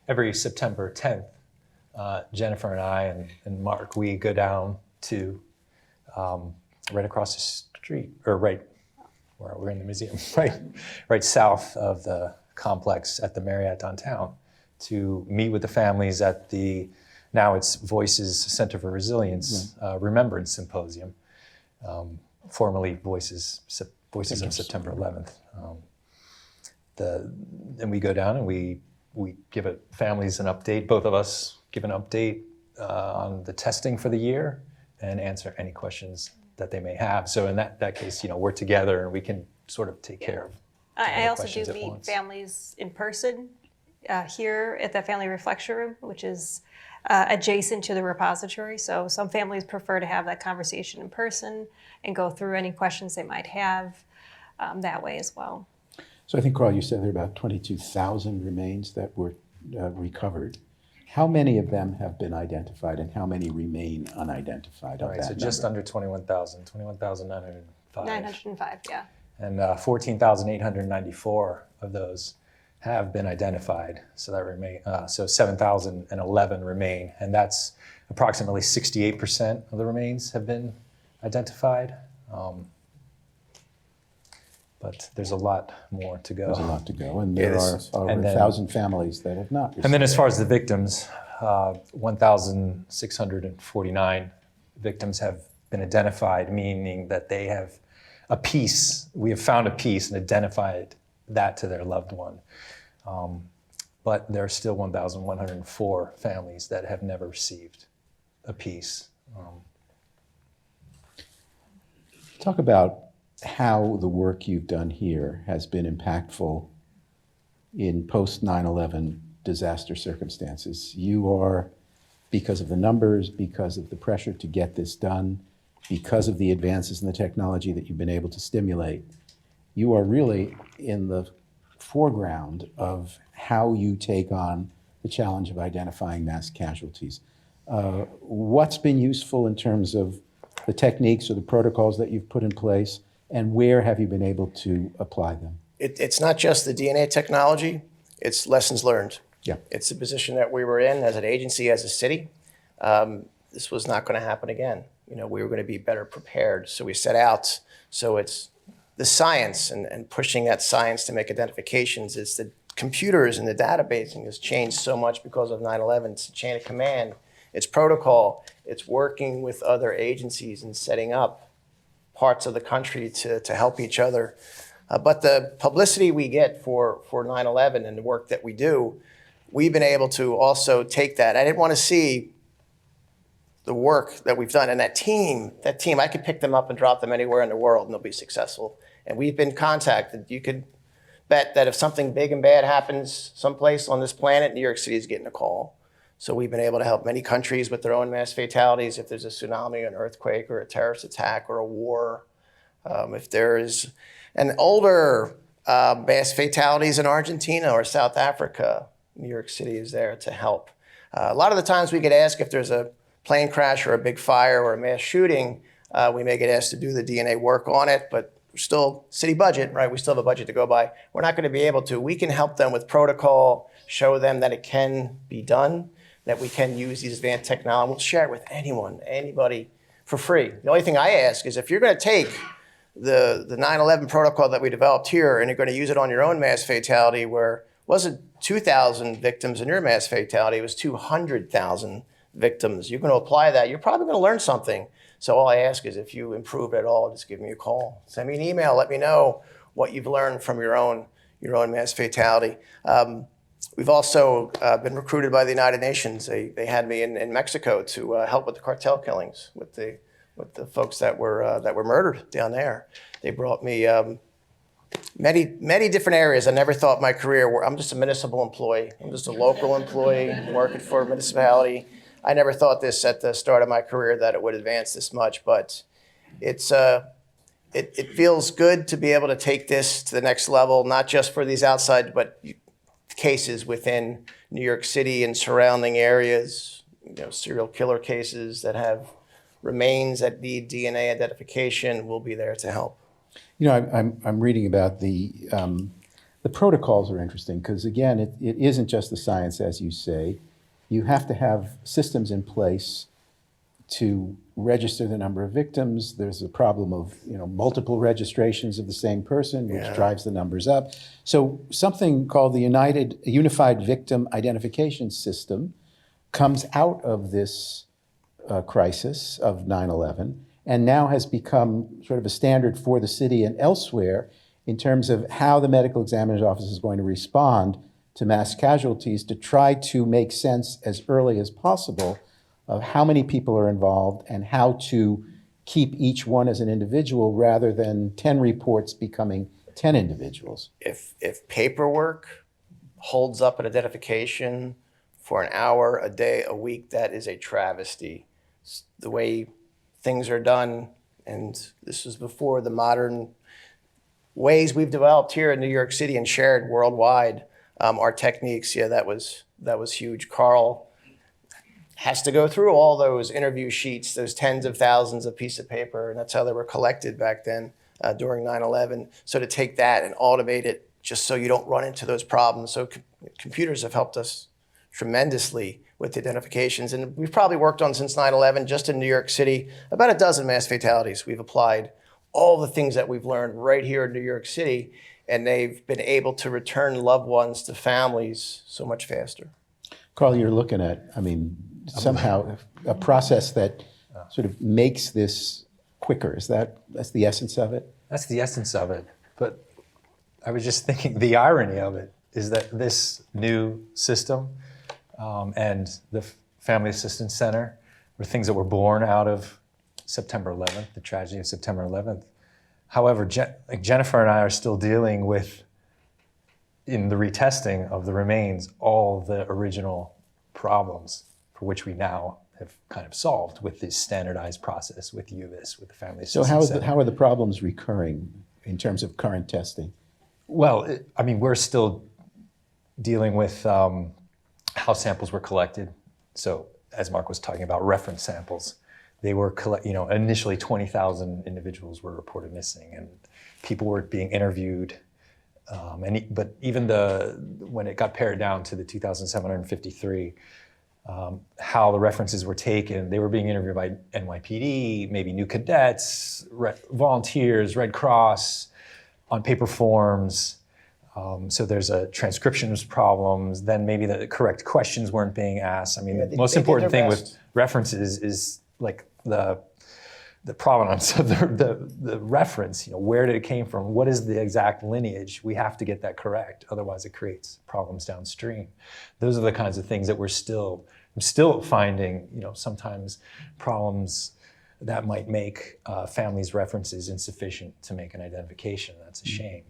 every September 10th, Jennifer and I and Mark, we go down to right across the street, or right where we're in the museum, right south of the complex at the Marriott downtown, to meet with the families at now it's Voices Center for Resilience Remembrance Symposium, formerly Voices of September 11th. And we go down and we give families an update. Both of us give an update on the testing for the year and answer any questions that they may have. So in that case, we're together and we can sort of take care of. I also do meet families in person here at the Family Reflection Room, which is adjacent to the repository. So some families prefer to have that conversation in person and go through any questions they might have that way as well. So I think, Carl, you said there are about 22,000 remains that were recovered. How many of them have been identified and how many remain unidentified? All right, so just under 21,000, 21,905. 905, yeah. And 14,894 of those have been identified. So that remain. So 7,011 remain, and that's approximately 68% of the remains have been identified. But there's a lot more to go. There's a lot to go, and there are over 1,000 families that have not received. And then as far as the victims, 1,649 victims have been identified, meaning that they have a piece, we have found a piece and identified that to their loved one. But there are still 1,104 families that have never received a piece. Talk about how the work you've done here has been impactful in post 9/11 disaster circumstances. You are, because of the numbers, because of the pressure to get this done, because of the advances in the technology that you've been able to stimulate, you are really in the foreground of how you take on the challenge of identifying mass casualties. What's been useful in terms of the techniques or the protocols that you've put in place, and where have you been able to apply them? It's not just the DNA technology, it's lessons learned. Yeah. It's the position that we were in as an agency, as a city. This was not going to happen again. We were going to be better prepared. So we set out. So it's the science and pushing that science to make identifications. It's the computers and the databasing has changed so much because of 9/11. It's the chain of command. It's protocol. It's working with other agencies and setting up parts of the country to help each other. But the publicity we get for 9/11 and the work that we do, we've been able to also take that. I didn't want to see the work that we've done. And that team, I could pick them up and drop them anywhere in the world and they'll be successful. And we've been contacted. You could bet that if something big and bad happens someplace on this planet, New York City is getting a call. So we've been able to help many countries with their own mass fatalities. If there's a tsunami, an earthquake, or a terrorist attack, or a war, if there is an older mass fatalities in Argentina or South Africa, New York City is there to help. A lot of the times we get asked if there's a plane crash or a big fire or a mass shooting, we may get asked to do the DNA work on it, but still city budget, right? We still have a budget to go by. We're not going to be able to. We can help them with protocol, show them that it can be done, that we can use these advanced technology. We'll share it with anyone, anybody for free. The only thing I ask is if you're going to take the 9/11 protocol that we developed here and you're going to use it on your own mass fatality where it wasn't 2,000 victims in your mass fatality, it was 200,000 victims. You're going to apply that, you're probably going to learn something. So all I ask is if you improve at all, just give me a call. Send me an email, let me know what you've learned from your own mass fatality. We've also been recruited by the United Nations. They had me in Mexico to help with the cartel killings, with the folks that were murdered down there. They brought me many different areas. I never thought my career where I'm just a municipal employee. I'm just a local employee working for a municipality. I never thought this at the start of my career that it would advance this much, but it feels good to be able to take this to the next level, not just for these outside, but cases within New York City and surrounding areas, serial killer cases that have remains that need DNA identification. Will be there to help. I'm reading about the protocols are interesting because, again, it isn't just the science, as you say. You have to have systems in place to register the number of victims. There's a problem of multiple registrations of the same person, which drives the numbers up. So something called the Unified Victim Identification System comes out of this crisis of 9/11 and now has become sort of a standard for the city and elsewhere in terms of how the medical examiner's office is going to respond to mass casualties to try to make sense as early as possible of how many people are involved and how to keep each one as an individual rather than 10 reports becoming 10 individuals. If paperwork holds up an identification for an hour, a day, a week, that is a travesty. The way things are done, and this was before the modern ways we've developed here in New York City and shared worldwide, our techniques, that was huge. Carl has to go through all those interview sheets, those tens of thousands of pieces of paper, and that's how they were collected back then during 9/11. So to take that and automate it just so you don't run into those problems. So computers have helped us tremendously with identifications. And we've probably worked on since 9/11, just in New York City, about a dozen mass fatalities. We've applied all the things that we've learned right here in New York City, and they've been able to return loved ones to families so much faster. Carl, you're looking at, somehow a process that sort of makes this quicker. That's the essence of it? That's the essence of it. But I was just thinking the irony of it is that this new system and the Family Assistance Center were things that were born out of September 11th, the tragedy of September 11th. However, Jennifer and I are still dealing with, in the retesting of the remains, all the original problems for which we now have kind of solved with this standardized process with UVIS, with the Family Assistance Center. So how are the problems recurring in terms of current testing? Well, we're still dealing with how samples were collected. So as Mark was talking about, reference samples, they were initially 20,000 individuals were reported missing, and people were being interviewed. But even when it got pared down to the 2,753, how the references were taken, they were being interviewed by NYPD, maybe new cadets, volunteers, Red Cross, on paper forms. So there's a transcriptions problems. Then maybe the correct questions weren't being asked. The most important thing with references is like the provenance of the reference. Where did it came from? What is the exact lineage? We have to get that correct. Otherwise, it creates problems downstream. Those are the kinds of things that I'm still finding. Sometimes problems that might make families' references insufficient to make an identification. That's a shame.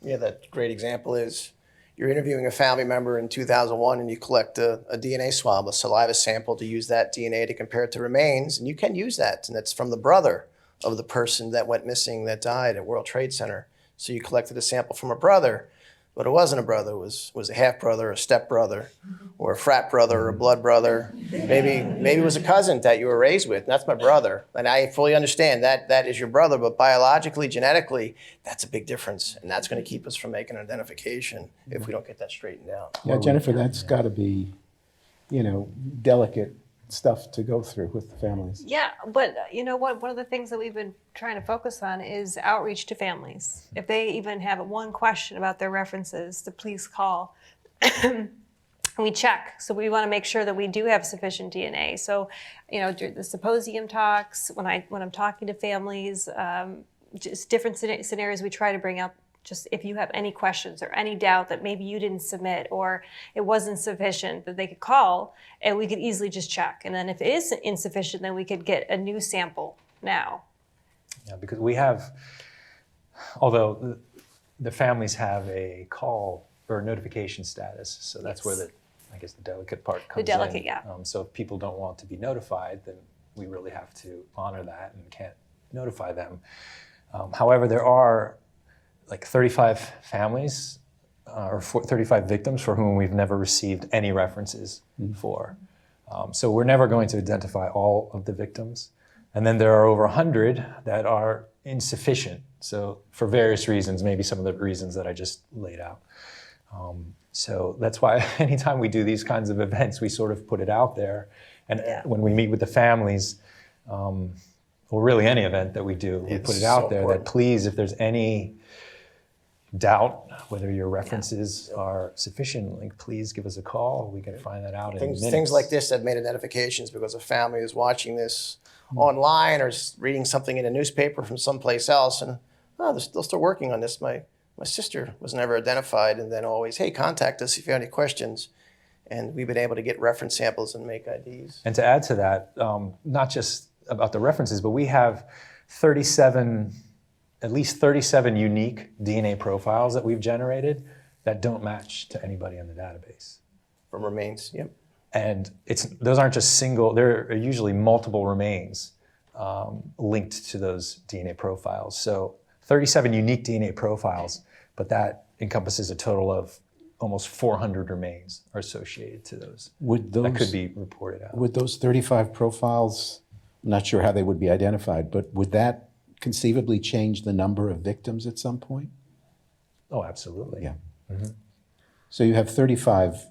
That great example is, you're interviewing a family member in 2001 and you collect a DNA swab, a saliva sample, to use that DNA to compare it to remains, and you can use that, and it's from the brother of the person that went missing, that died at World Trade Center. So you collected a sample from a brother, but it wasn't a brother, it was a half-brother, a step-brother, or a frat brother, or a blood brother. Maybe it was a cousin that you were raised with, and that's my brother. And I fully understand that is your brother, but biologically, genetically, that's a big difference, and that's going to keep us from making an identification if we don't get that straightened out. Yeah, Jennifer, that's got to be, delicate stuff to go through with the families. Yeah, but you know what? One of the things that we've been trying to focus on is outreach to families. If they even have one question about their references, to please call. We check. So we want to make sure that we do have sufficient DNA. So, during the symposium talks, when I'm talking to families, just different scenarios we try to bring up. Just if you have any questions or any doubt that maybe you didn't submit or it wasn't sufficient, that they could call and we could easily just check. And then if it is insufficient, then we could get a new sample now. Yeah, because we have, although the families have a call or notification status, so that's where the delicate part comes in. The delicate, yeah. So if people don't want to be notified, then we really have to honor that and can't notify them. However, there are like 35 families or 35 victims for whom we've never received any references for. So we're never going to identify all of the victims. And then there are over 100 that are insufficient. So for various reasons, maybe some of the reasons that I just laid out. So that's why anytime we do these kinds of events, we sort of put it out there. And when we meet with the families, or really any event that we do, we put it out there that please, if there's any doubt whether your references are sufficient, like please give us a call. We can find that out in minutes. Things like this have made identifications because a family is watching this online or reading something in a newspaper from someplace else, and they're still working on this. My sister was never identified, and then always, hey, contact us if you have any questions. And we've been able to get reference samples and make IDs. And to add to that, not just about the references, but we have at least 37 unique DNA profiles that we've generated that don't match to anybody in the database. From remains, yep. And those aren't just single, there are usually multiple remains linked to those DNA profiles. So 37 unique DNA profiles, but that encompasses a total of almost 400 remains are associated to those. That could be reported out. Would those 35 profiles, I'm not sure how they would be identified, but would that conceivably change the number of victims at some point? Oh, absolutely. Yeah. Mm-hmm. So you have 35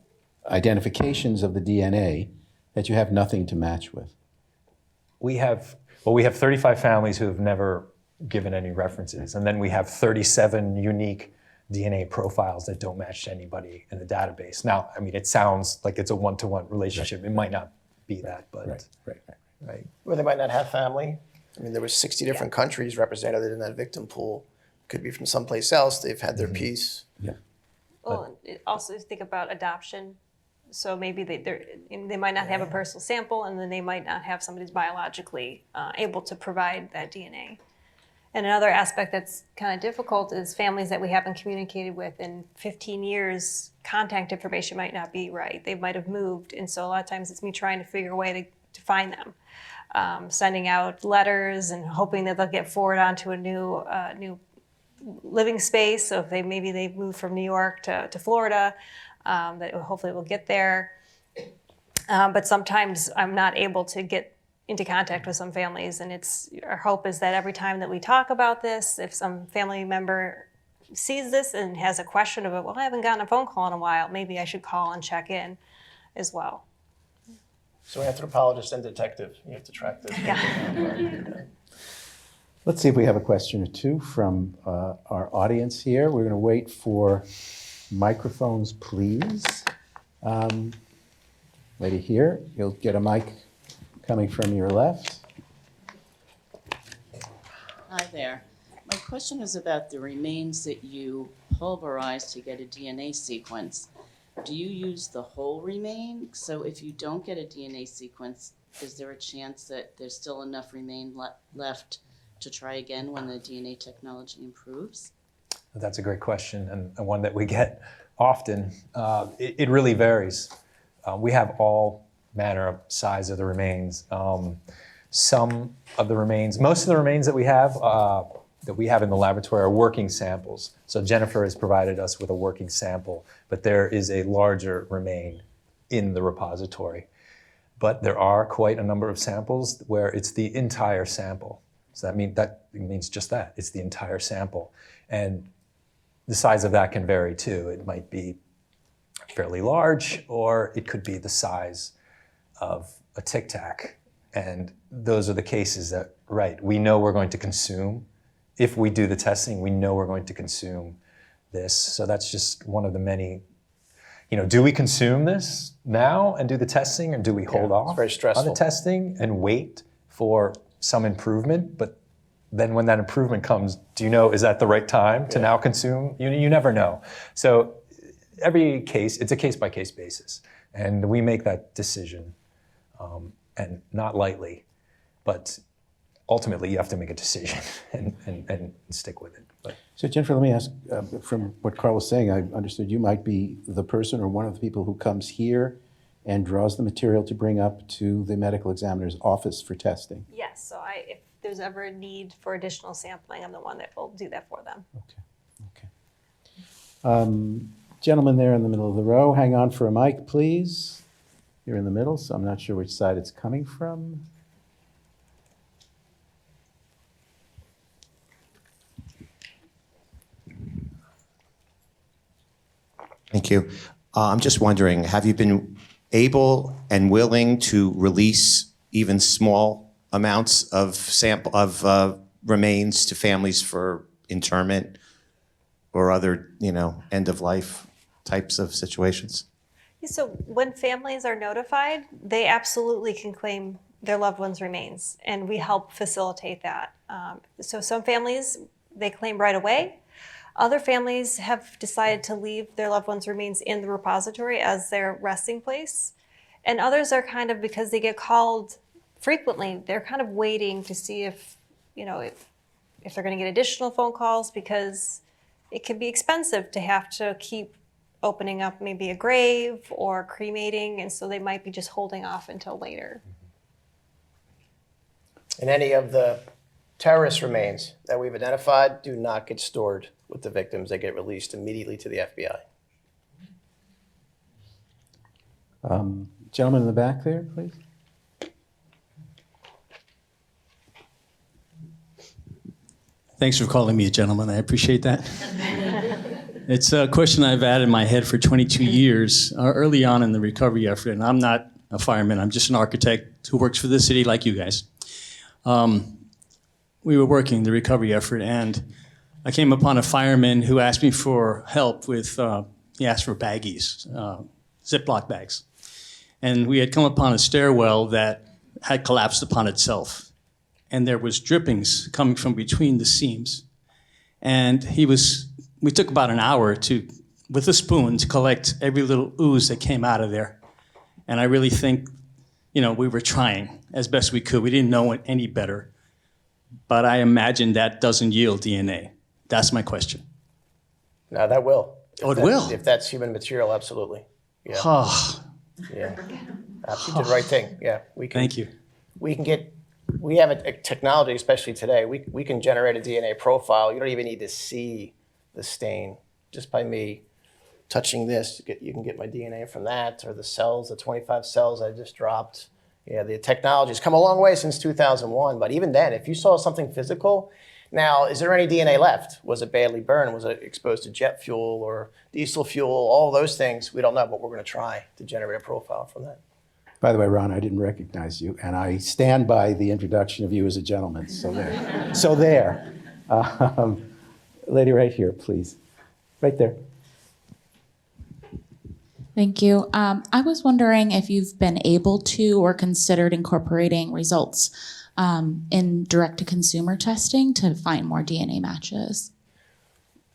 identifications of the DNA that you have nothing to match with. We have 35 families who have never given any references, and then we have 37 unique DNA profiles that don't match to anybody in the database. Now, I mean, it sounds like it's a one-to-one relationship. Right. It might not be that, but right. Well, they might not have family. I mean, there were 60 different countries represented in that victim pool. Could be from someplace else. They've had their piece. Yeah. Well, also think about adoption. So maybe they might not have a personal sample, and then they might not have somebody who's biologically able to provide that DNA. And another aspect that's kind of difficult is families that we haven't communicated with in 15 years, contact information might not be right. They might have moved. And so a lot of times it's me trying to figure a way to find them. Sending out letters and hoping that they'll get forwarded onto a new living space. So if they moved from New York to Florida, that hopefully will get there. But sometimes I'm not able to get into contact with some families, and our hope is that every time that we talk about this, if some family member sees this and has a question about, well, I haven't gotten a phone call in a while, maybe I should call and check in as well. So anthropologist and detective, you have to track this. Yeah. Let's see if we have a question or two from our audience here. We're going to wait for microphones, please. Lady here, you'll get a mic coming from your left. Hi there. My question is about the remains that you pulverize to get a DNA sequence. Do you use the whole remain? So if you don't get a DNA sequence, is there a chance that there's still enough remain left to try again when the DNA technology improves? That's a great question, and one that we get often. It really varies. We have all manner of size of the remains. Some of the remains, most of the remains that we have in the laboratory are working samples. So Jennifer has provided us with a working sample, but there is a larger remain in the repository. But there are quite a number of samples where it's the entire sample. So that means just that, it's the entire sample. And the size of that can vary too. It might be fairly large, or it could be the size of a Tic Tac. And those are the cases that, right, we know we're going to consume. If we do the testing, we know we're going to consume this. So that's just one of the many, do we consume this now and do the testing, or do we hold off very stressful. on the testing and wait for some improvement? But then when that improvement comes, is that the right time to now consume? You never know. So every case, it's a case-by-case basis. And we make that decision, and not lightly, but ultimately you have to make a decision and stick with it. But So Jennifer, let me ask, from what Carl was saying, I understood you might be the person or one of the people who comes here and draws the material to bring up to the medical examiner's office for testing. Yes, so if there's ever a need for additional sampling, I'm the one that will do that for them. Okay. Gentleman there in the middle of the row, hang on for a mic, please. You're in the middle, so I'm not sure which side it's coming from. Thank you. I'm just wondering, have you been able and willing to release even small amounts of remains to families for interment or other, end of life types of situations? So when families are notified, they absolutely can claim their loved one's remains, and we help facilitate that. So some families, they claim right away. Other families have decided to leave their loved one's remains in the repository as their resting place. And others are kind of, because they get called frequently, they're kind of waiting to see if they're going to get additional phone calls, because it can be expensive to have to keep opening up maybe a grave or cremating, and so they might be just holding off until later. And any of the terrorist remains that we've identified do not get stored with the victims. They get released immediately to the FBI. Gentleman in the back there, please. Thanks for calling me a gentleman. I appreciate that. It's a question I've had in my head for 22 years, early on in the recovery effort. And I'm not a fireman. I'm just an architect who works for the city like you guys. We were working the recovery effort, and I came upon a fireman who asked me for help with, he asked for baggies, Ziploc bags. And we had come upon a stairwell that had collapsed upon itself. And there was drippings coming from between the seams. And we took about an hour with a spoon, to collect every little ooze that came out of there. And I really think, we were trying as best we could. We didn't know it any better. But I imagine that doesn't yield DNA. That's my question. No, that will. It will? If that's human material, absolutely. Yeah. Oh, Yeah. You did the right thing. Yeah. thank you. We have a technology, especially today. We can generate a DNA profile. You don't even need to see the stain. Just by me touching this, you can get my DNA from that, or the cells, the 25 cells I just dropped. Yeah, the technology's come a long way since 2001. But even then, if you saw something physical, now, is there any DNA left? Was it badly burned? Was it exposed to jet fuel or diesel fuel? All those things, we don't know, but we're going to try to generate a profile from that. By the way, Ron, I didn't recognize you, and I stand by the introduction of you as a gentleman. So there. So there. Lady right here, please. Right there. Thank you. I was wondering if you've been able to or considered incorporating results in direct-to-consumer testing to find more DNA matches.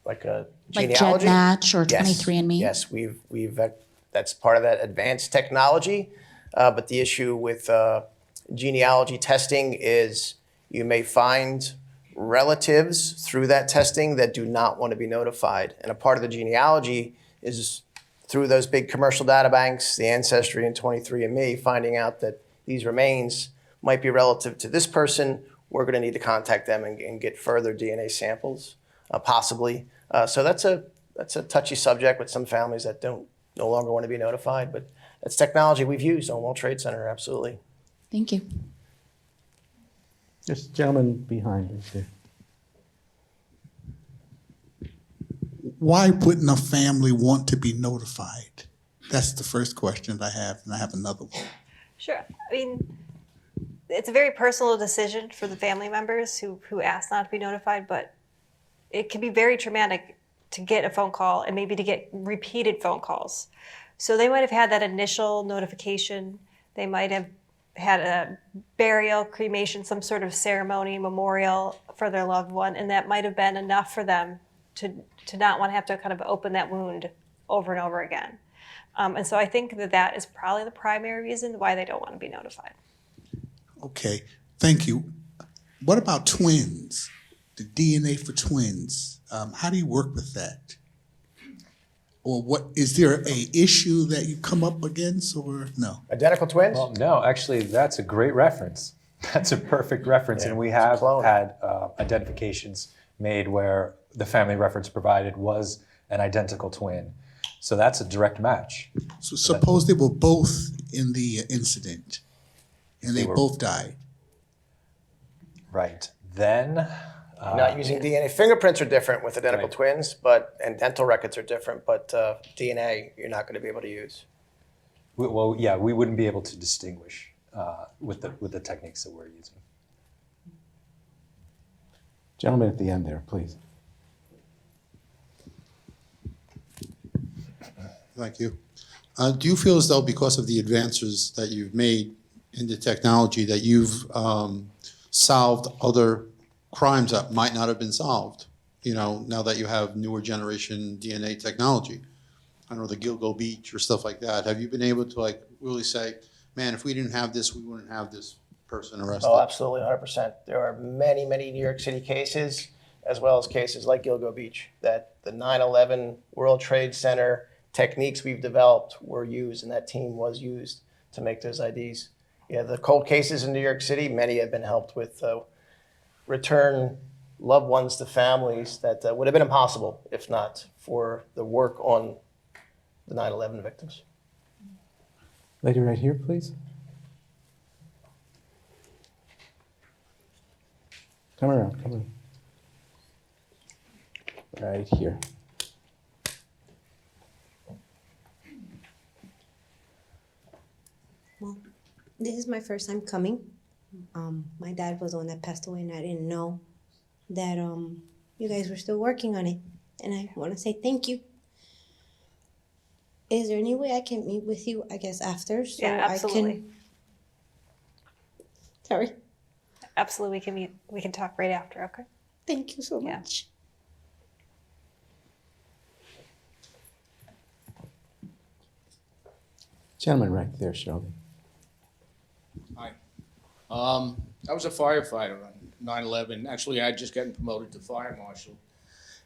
Like a Like genealogy? GenMatch or Yes. 23andMe? Yes, we've that's part of that advanced technology. But the issue with genealogy testing is you may find relatives through that testing that do not want to be notified. And a part of the genealogy is through those big commercial data banks, the Ancestry and 23andMe, finding out that these remains might be relative to this person. We're going to need to contact them and get further DNA samples, possibly. So that's a touchy subject with some families that no longer want to be notified, but that's technology we've used on World Trade Center, absolutely. Thank you. There's a gentleman behind us there. Why wouldn't a family want to be notified? That's the first question I have, and I have another one. Sure. I mean, it's a very personal decision for the family members who ask not to be notified, but it can be very traumatic to get a phone call and maybe to get repeated phone calls. So they might have had that initial notification. They might have had a burial, cremation, some sort of ceremony, memorial for their loved one, and that might have been enough for them to not want to have to kind of open that wound over and over again. And so I think that is probably the primary reason why they don't want to be notified. Okay, thank you. What about twins? The DNA for twins, how do you work with that? Or what, is there a issue that you come up against or no? Identical twins? Well, no, actually, that's a great reference. That's a perfect reference, and we have clone. had identifications made where the family reference provided was an identical twin. So that's a direct match. So suppose they were both in the incident and they were- both died. Right. Then, Not using DNA. Fingerprints are different with identical Right. twins, and dental records are different, but DNA you're not going to be able to use. we wouldn't be able to distinguish with the techniques that we're using. Gentleman at the end there, please. Thank you. Do you feel as though because of the advances that you've made in the technology that you've solved other crimes that might not have been solved, you know, now that you have newer generation DNA technology? I don't know, the Gilgo Beach or stuff like that. Have you been able to like really say, man, if we didn't have this, we wouldn't have this person arrested? Oh, absolutely, 100%. There are many, many New York City cases, as well as cases like Gilgo Beach, that the 9/11 World Trade Center techniques we've developed were used, and that team was used to make those IDs. Yeah, the cold cases in New York City, many have been helped with return loved ones to families that would have been impossible if not for the work on the 9/11 victims. Lady right here, please. Come around, come around. Right here. Well, this is my first time coming. My dad was the one that passed away, and I didn't know that you guys were still working on it. And I want to say thank you. Is there any way I can meet with you, I guess, after? So Yeah, absolutely. I can... Sorry. Absolutely, we can meet. We can talk right after. Okay. Thank you so Yeah. much. Gentleman right there, Shelby. Hi. I was a firefighter on 9/11. Actually, I had just gotten promoted to fire marshal.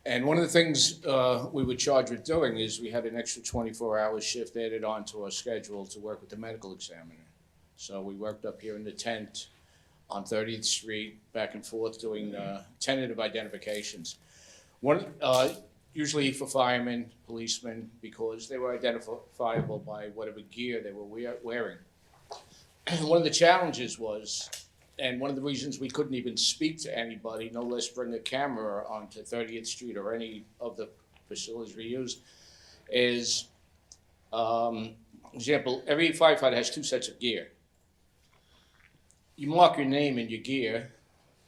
And one of the things we were charged with doing is we had an extra 24-hour shift added on to our schedule to work with the medical examiner. So we worked up here in the tent on 30th Street, back and forth, doing tentative identifications. Usually for firemen, policemen, because they were identifiable by whatever gear they were wearing. One of the challenges was, and one of the reasons we couldn't even speak to anybody, no less bring a camera onto 30th Street or any of the facilities we use, is, example, every firefighter has 2 sets of gear. You mark your name in your gear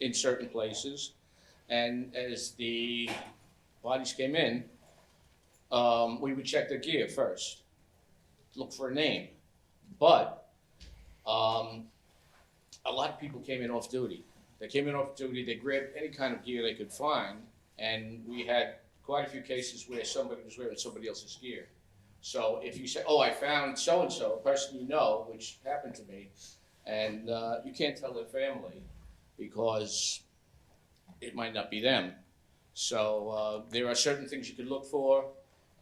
in certain places, and as the bodies came in, we would check their gear first, look for a name. But a lot of people came in off duty. They came in off duty, they grabbed any kind of gear they could find, and we had quite a few cases where somebody was wearing somebody else's gear. So if you say, oh, I found so-and-so, a person you know, which happened to me, and you can't tell their family because it might not be them. So there are certain things you could look for,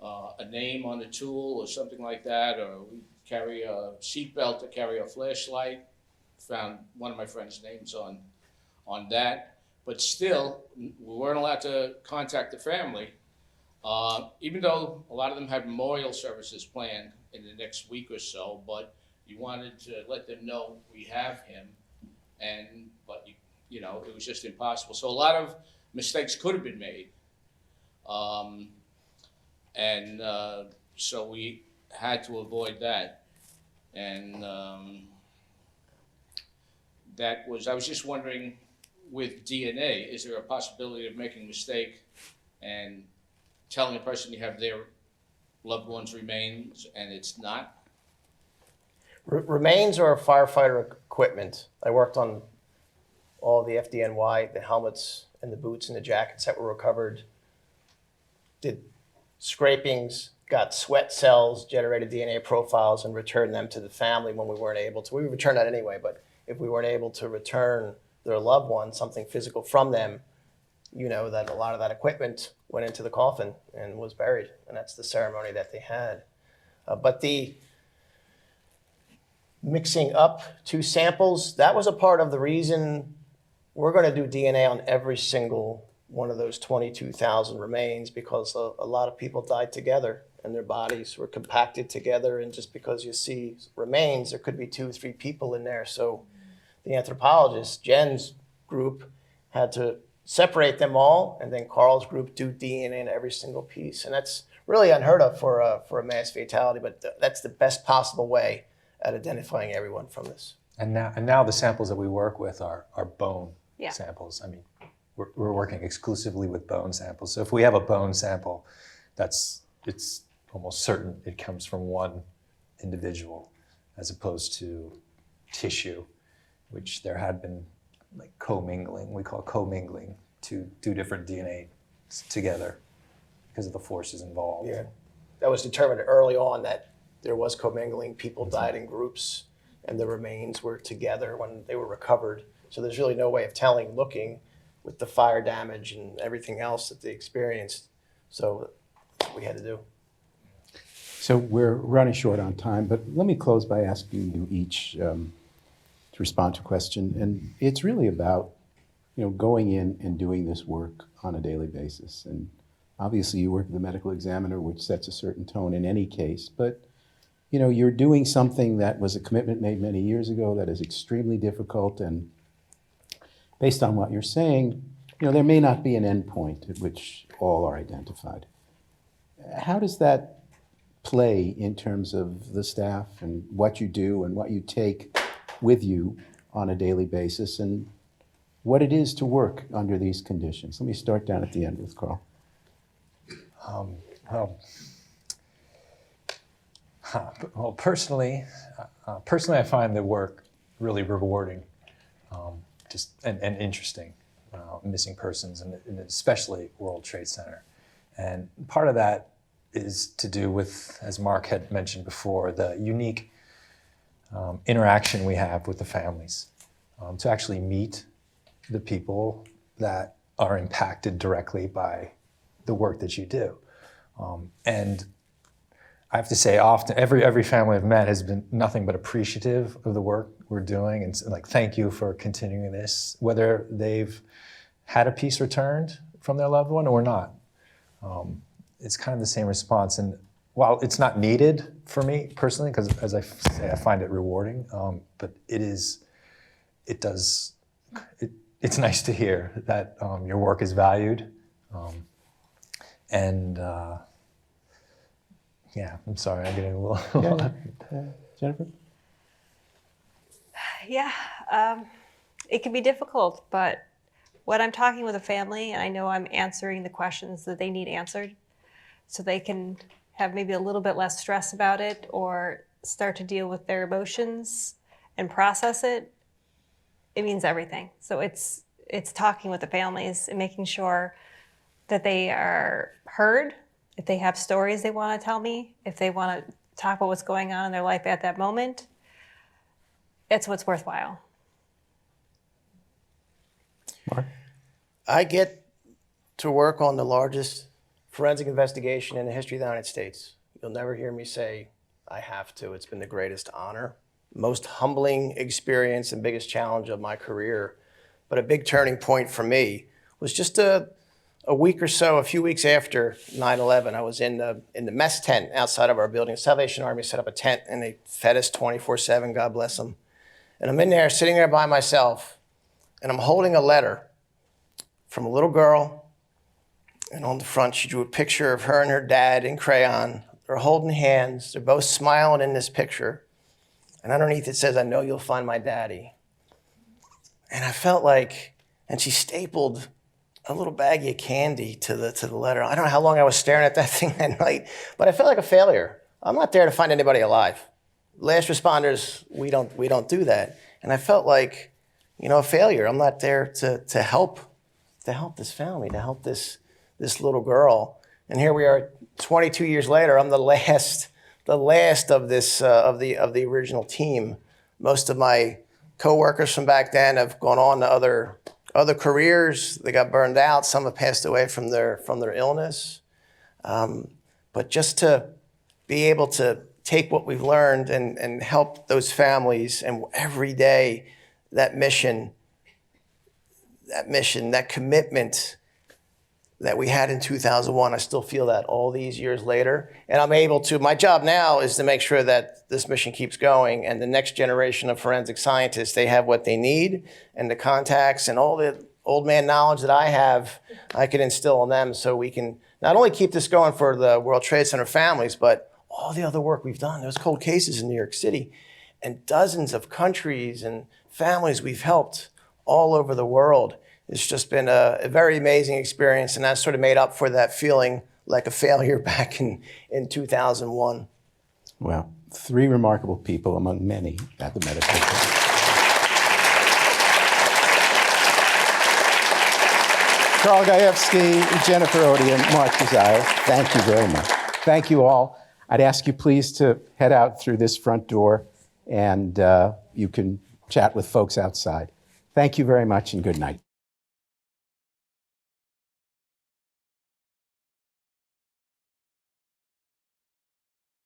a name on the tool or something like that, or we carry a seatbelt to carry a flashlight. Found one of my friend's names on that, but still, we weren't allowed to contact the family, even though a lot of them had memorial services planned in the next week or so, but you wanted to let them know we have him, but you know, it was just impossible. So a lot of mistakes could have been made. So we had to avoid that. And I was just wondering, with DNA, is there a possibility of making a mistake and telling a person you have their loved one's remains and it's not? Remains or firefighter equipment. I worked on all the FDNY, the helmets and the boots and the jackets that were recovered. Did scrapings, got sweat cells, generated DNA profiles, and returned them to the family when we weren't able to. We would return that anyway, but if we weren't able to return their loved one, something physical from them, you know that a lot of that equipment went into the coffin and was buried, and that's the ceremony that they had. But the mixing up two samples, that was a part of the reason we're going to do DNA on every single one of those 22,000 remains, because a lot of people died together and their bodies were compacted together, and just because you see remains, there could be 2 or 3 people in there. So the anthropologist, Jen's group, had to separate them all, and then Carl's group do DNA in every single piece. And that's really unheard of for a mass fatality, but that's the best possible way at identifying everyone from this. And now the samples that we work with are bone Yeah. samples. I mean, we're working exclusively with bone samples. So if we have a bone sample, it's almost certain it comes from one individual, as opposed to tissue, which there had been like commingling. We call commingling two different DNA together because of the forces involved. Yeah, that was determined early on that there was commingling. People died in groups, and the remains were together when they were recovered. So there's really no way of telling, looking with the fire damage and everything else that they experienced. So that's what we had to do. So we're running short on time, but let me close by asking you each to respond to a question. And it's really about, going in and doing this work on a daily basis. And obviously you work with the medical examiner, which sets a certain tone in any case, but you're doing something that was a commitment made many years ago that is extremely difficult, and based on what you're saying, there may not be an endpoint at which all are identified. How does that play in terms of the staff and what you do and what you take with you on a daily basis, and what it is to work under these conditions? Let me start down at the end with Carl. Well, personally, I find the work really rewarding, and interesting. Missing persons, and especially World Trade Center, and part of that is to do with, as Mark had mentioned before, the unique interaction we have with the families, to actually meet the people that are impacted directly by the work that you do, and I have to say, often every family I've met has been nothing but appreciative of the work we're doing, and like, thank you for continuing this, whether they've had a piece returned from their loved one or not. It's kind of the same response, and while it's not needed for me personally, because as I say, I find it rewarding, but it's nice to hear that your work is valued, and. Yeah, I'm sorry, I'm getting a little... Jennifer? Yeah, it can be difficult, but when I'm talking with a family, I know I'm answering the questions that they need answered, so they can have maybe a little bit less stress about it, or start to deal with their emotions and process it, it means everything. So it's talking with the families and making sure that they are heard. If they have stories they want to tell me, if they want to talk about what's going on in their life at that moment, it's what's worthwhile. Mark? I get to work on the largest forensic investigation in the history of the United States. You'll never hear me say I have to. It's been the greatest honor, most humbling experience and biggest challenge of my career. But a big turning point for me was just a week or so, a few weeks after 9/11. I was in the mess tent outside of our building. The Salvation Army set up a tent and they fed us 24/7, God bless them. And I'm in there, sitting there by myself, and I'm holding a letter from a little girl. And on the front, she drew a picture of her and her dad in crayon. They're holding hands. They're both smiling in this picture. And underneath it says, "I know you'll find my daddy." And I felt like, and she stapled a little baggie of candy to the letter. I don't know how long I was staring at that thing that night, but I felt like a failure. I'm not there to find anybody alive. Last responders, we don't do that. And I felt like, a failure. I'm not there to help this family, to help this little girl. And here we are 22 years later. I'm the last of this of the original team. Most of my coworkers from back then have gone on to other careers. They got burned out. Some have passed away from their illness. But just to be able to take what we've learned and help those families, and every day that mission, that commitment that we had in 2001, I still feel that all these years later. And I'm able to, my job now is to make sure that this mission keeps going and the next generation of forensic scientists, they have what they need and the contacts and all the old man knowledge that I have, I can instill in them so we can not only keep this going for the World Trade Center families, but all the other work we've done. Those cold cases in New York City and dozens of countries and families we've helped all over the world. It's just been a very amazing experience, and that sort of made up for that feeling like a failure back in 2001. Well, 3 remarkable people among many at the medical center. Carl Gajewski, Jennifer Odien, Mark Desire, thank you very much. Thank you all. I'd ask you please to head out through this front door, and you can chat with folks outside. Thank you very much, and good night.